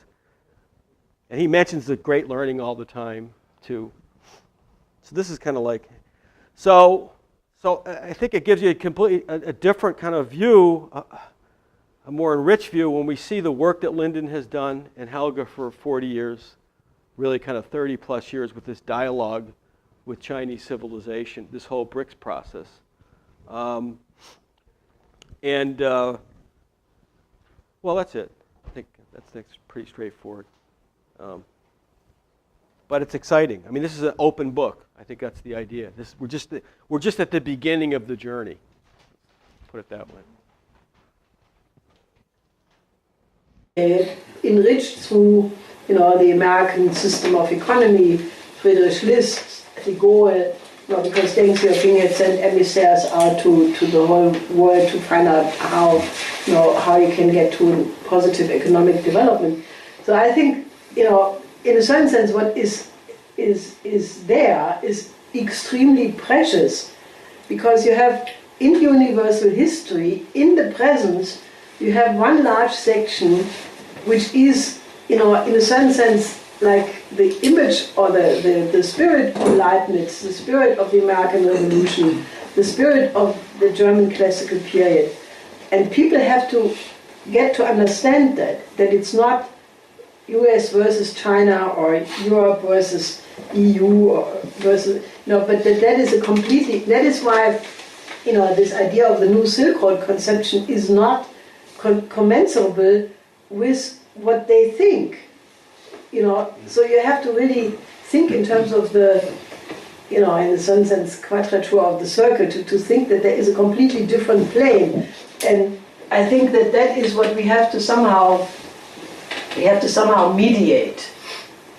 And he mentions the great learning all the time, too. So this is kind of like, so I think it gives you a different kind of view, a more enriched view when we see the work that Lyndon has done and Helga for 40 years, really kind of 30 plus years with this dialogue with Chinese civilization, this whole BRICS process. Well, that's it. I think that's pretty straightforward. But it's exciting. I mean, this is an open book. I think that's the idea. We're just at the beginning of the journey. Put it that way. Enriched through, the American system of economy, Friedrich List, de Gaulle, because Deng Xiaoping had sent emissaries out to the whole world to find out how you can get to positive economic development. So I think, in a certain sense, what is there is extremely precious, because you have in universal history, in the present, you have one large section which is, in a certain sense, like the image or the spirit of Leibniz, the spirit of the American Revolution, the spirit of the German classical period. And people have to get to understand that it's not US versus China or Europe versus EU or versus, but that is a completely, that is why, this idea of the new Silk Road conception is not commensurable with what they think. So you have to really think in terms of the, in a certain sense, quadrature of the circle, to think that there is a completely different plane. And I think that is what we have to somehow mediate.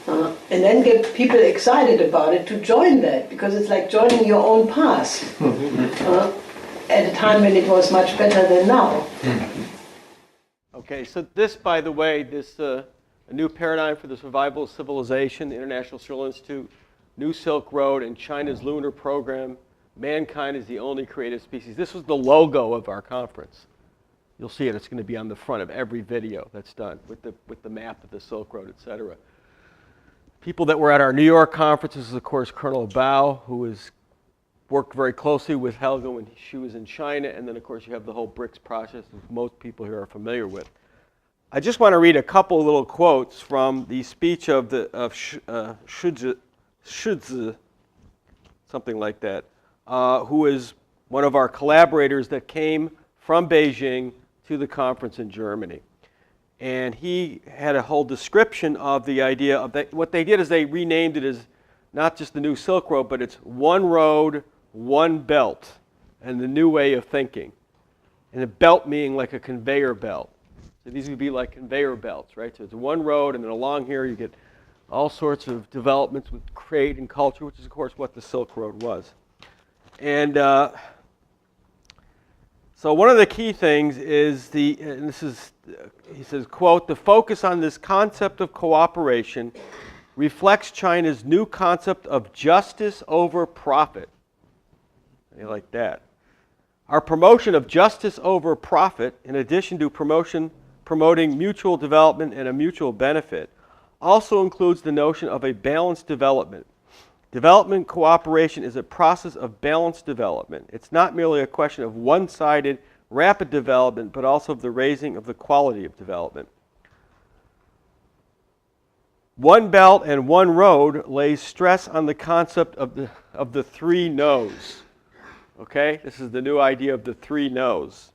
And then get people excited about it to join that, because it's like joining your own past at a time when it was much better than now. Okay, so this, by the way, A New Paradigm for the Survival of Civilization, the International Searle Institute, New Silk Road, and China's Lunar Program, Mankind is the Only Creative Species. This was the logo of our conference. You'll see it. It's going to be on the front of every video that's done with the map of the Silk Road, etc. People that were at our New York conferences is, of course, Colonel Bao, who has worked very closely with Helga when she was in China, and then, of course, you have the whole BRICS process, which most people here are familiar with. I just want to read a couple of little quotes from the speech of Shuzhi, something like that, who is one of our collaborators that came from Beijing to the conference in Germany. And he had a whole description of the idea of that. What they did is they renamed it as not just the new Silk Road, but it's one road, one belt, and the new way of thinking. And a belt meaning like a conveyor belt. So these would be like conveyor belts, right? So it's one road, and then along here you get all sorts of developments with trade and culture, which is, of course, what the Silk Road was. And so one of the key things is and this is, he says, quote, "The focus on this concept of cooperation reflects China's new concept of justice over profit." You like that? "Our promotion of justice over profit, in addition to promoting mutual development and a mutual benefit, also includes the notion of a balanced development. Development cooperation is a process of balanced development. It's not merely a question of one-sided, rapid development, but also of the raising of the quality of development. One belt and one road lays stress on the concept of the three no's." Okay? This is the new idea of the three no's.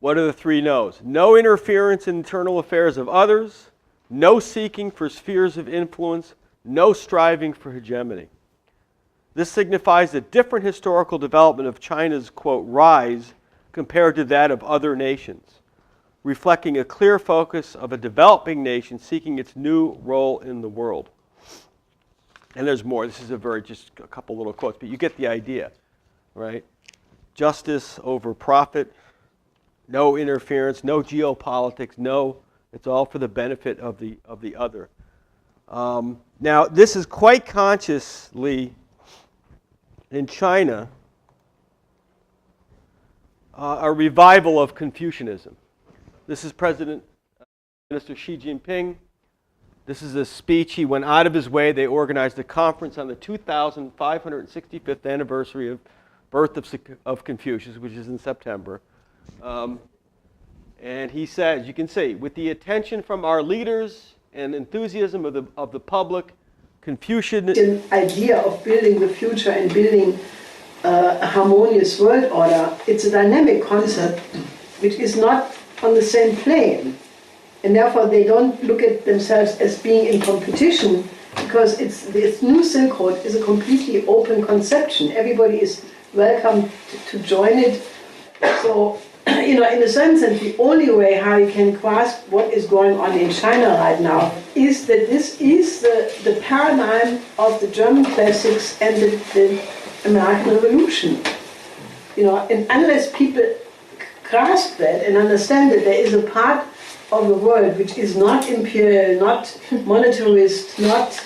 What are the three no's? No interference in internal affairs of others, no seeking for spheres of influence, no striving for hegemony. This signifies a different historical development of China's, quote, rise compared to that of other nations, reflecting a clear focus of a developing nation seeking its new role in the world. And there's more. This is just a couple little quotes, but you get the idea, right? Justice over profit, no interference, no geopolitics, it's all for the benefit of the other. Now, this is quite consciously in China a revival of Confucianism. This is Minister Xi Jinping. This is a speech. He went out of his way. They organized a conference on the 2,565th anniversary of birth of Confucius, which is in September. And he says, you can see, with the attention from our leaders and enthusiasm of the public, Confucian idea of building the future and building a harmonious world order, it's a dynamic concept which is not on the same plane. And therefore they don't look at themselves as being in competition, because this new Silk Road is a completely open conception. Everybody is welcome to join it. So, in a certain sense, the only way how you can grasp what is going on in China right now is that this is the paradigm of the German classics and the American Revolution. And unless people grasp that and understand that there is a part of the world which is not imperial, not monetarist, not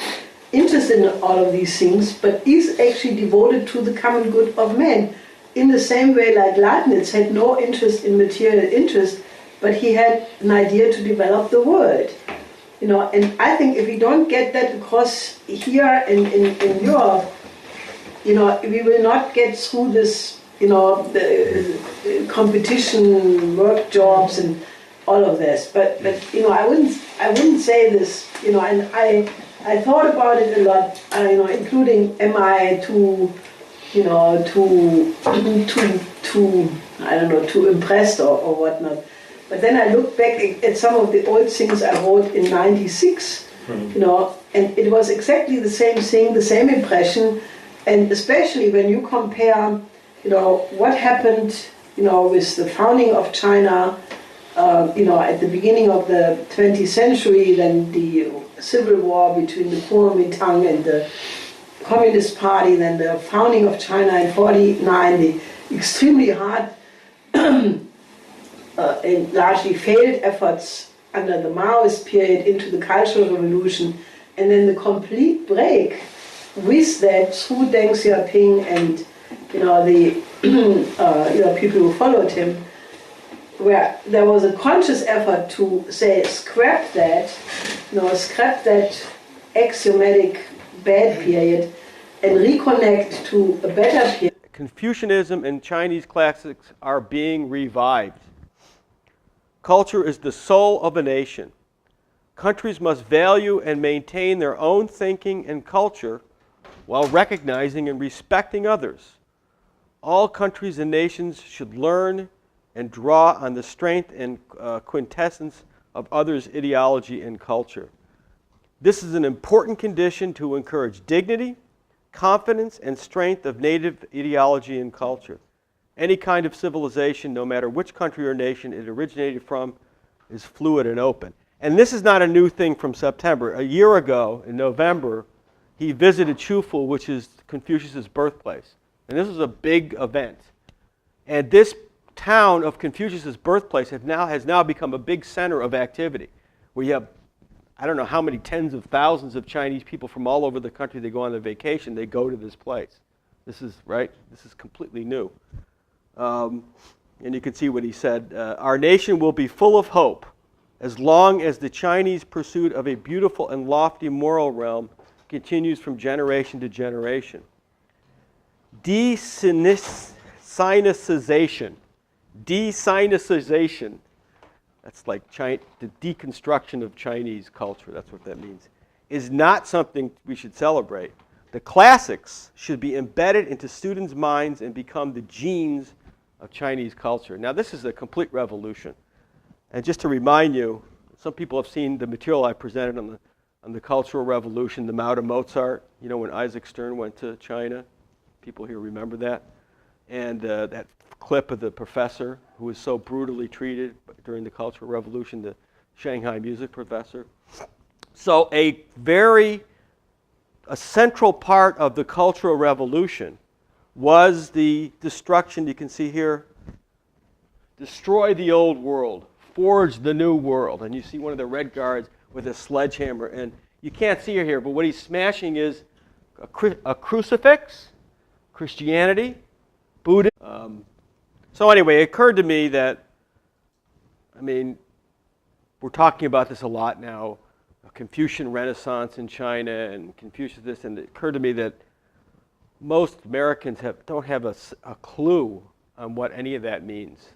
interested in all of these things, but is actually devoted to the common good of man, in the same way like Leibniz had no interest in material interest, but he had an idea to develop the world. And I think if we don't get that across here in Europe, we will not get through this, the competition, work jobs, and all of this. But I wouldn't say this. And I thought about it a lot. Including am I too impressed or whatnot. But then I look back at some of the old things I wrote in '96, and it was exactly the same thing, the same impression, and especially when you compare, what happened, with the founding of China, at the beginning of the 20th century, then the civil war between the Kuomintang and the Communist Party, then the founding of China in '49, the extremely hard and largely failed efforts under the Maoist period into the Cultural Revolution, and then the complete break with that through Deng Xiaoping and the people who followed him, where there was a conscious effort to say scrap that axiomatic bad period and reconnect to a better period. Confucianism and Chinese classics are being revived. Culture is the soul of a nation. Countries must value and maintain their own thinking and culture while recognizing and respecting others. All countries and nations should learn, and draw on the strength and quintessence of others' ideology and culture. This is an important condition to encourage dignity, confidence, and strength of native ideology and culture. Any kind of civilization, no matter which country or nation it originated from, is fluid and open. And this is not a new thing from September. A year ago, in November, he visited Chufu, which is Confucius' birthplace. And this was a big event. And this town of Confucius' birthplace has now become a big center of activity, where you have, I don't know how many tens of thousands of Chinese people from all over the country. They go on their vacation, they go to this place. This is completely new. And you can see what he said. Our nation will be full of hope as long as the Chinese pursuit of a beautiful and lofty moral realm continues from generation to generation. Desinicization. Desinicization. That's like the deconstruction of Chinese culture. That's what that means. Is not something we should celebrate. The classics should be embedded into students' minds and become the genes of Chinese culture. Now, this is a complete revolution. And just to remind you, some people have seen the material I presented on the Cultural Revolution, the Mao to Mozart, you know, when Isaac Stern went to China. People here remember that. And that clip of the professor who was so brutally treated during the Cultural Revolution, the Shanghai music professor. So a central part of the Cultural Revolution was the destruction, you can see here, destroy the old world, forge the new world. And you see one of the red guards with a sledgehammer. And you can't see it here, but what he's smashing is a crucifix, Christianity, Buddhism. So anyway, it occurred to me that, we're talking about this a lot now, a Confucian Renaissance in China and Confucius this, and it occurred to me that most Americans don't have a clue on what any of that means.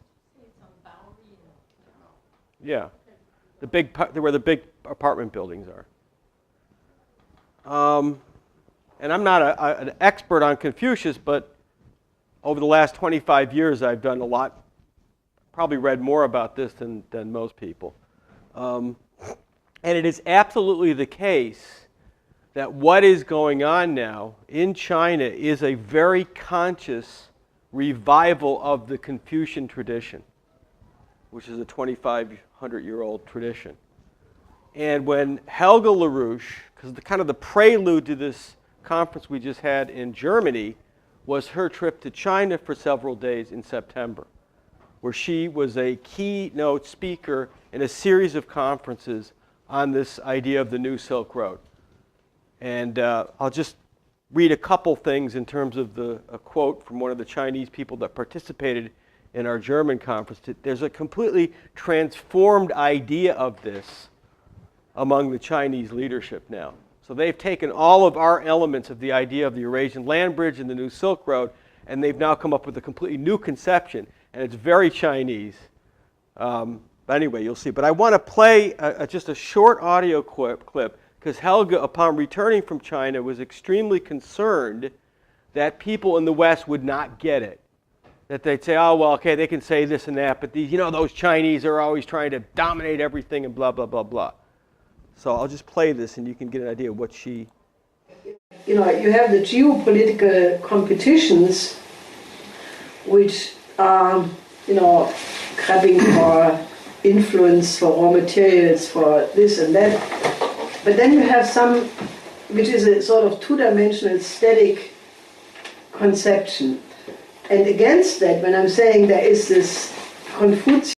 Yeah, where the big apartment buildings are. And I'm not an expert on Confucius, but over the last 25 years, I've done a lot, probably read more about this than most people. And it is absolutely the case that what is going on now in China is a very conscious revival of the Confucian tradition, which is a 2,500-year-old tradition. And when Helga LaRouche, because the prelude to this conference we just had in Germany was her trip to China for several days in September, where she was a keynote speaker in a series of conferences on this idea of the New Silk Road. And I'll just read a couple things in terms of a quote from one of the Chinese people that participated in our German conference. There's a completely transformed idea of this among the Chinese leadership now. So they've taken all of our elements of the idea of the Eurasian land bridge and the New Silk Road, and they've now come up with a completely new conception, and it's very Chinese. But anyway, you'll see. But I want to play just a short audio clip, because Helga, upon returning from China, was extremely concerned that people in the West would not get it. That they'd say, oh, well, okay, they can say this and that, but those Chinese are always trying to dominate everything and blah, blah, blah, blah. So I'll just play this and you can get an idea of what she... You have the geopolitical competitions which are, grabbing for influence, for raw materials, for this and that. But then you have some, which is a sort of two-dimensional static conception. And against that, when I'm saying there is this Confucian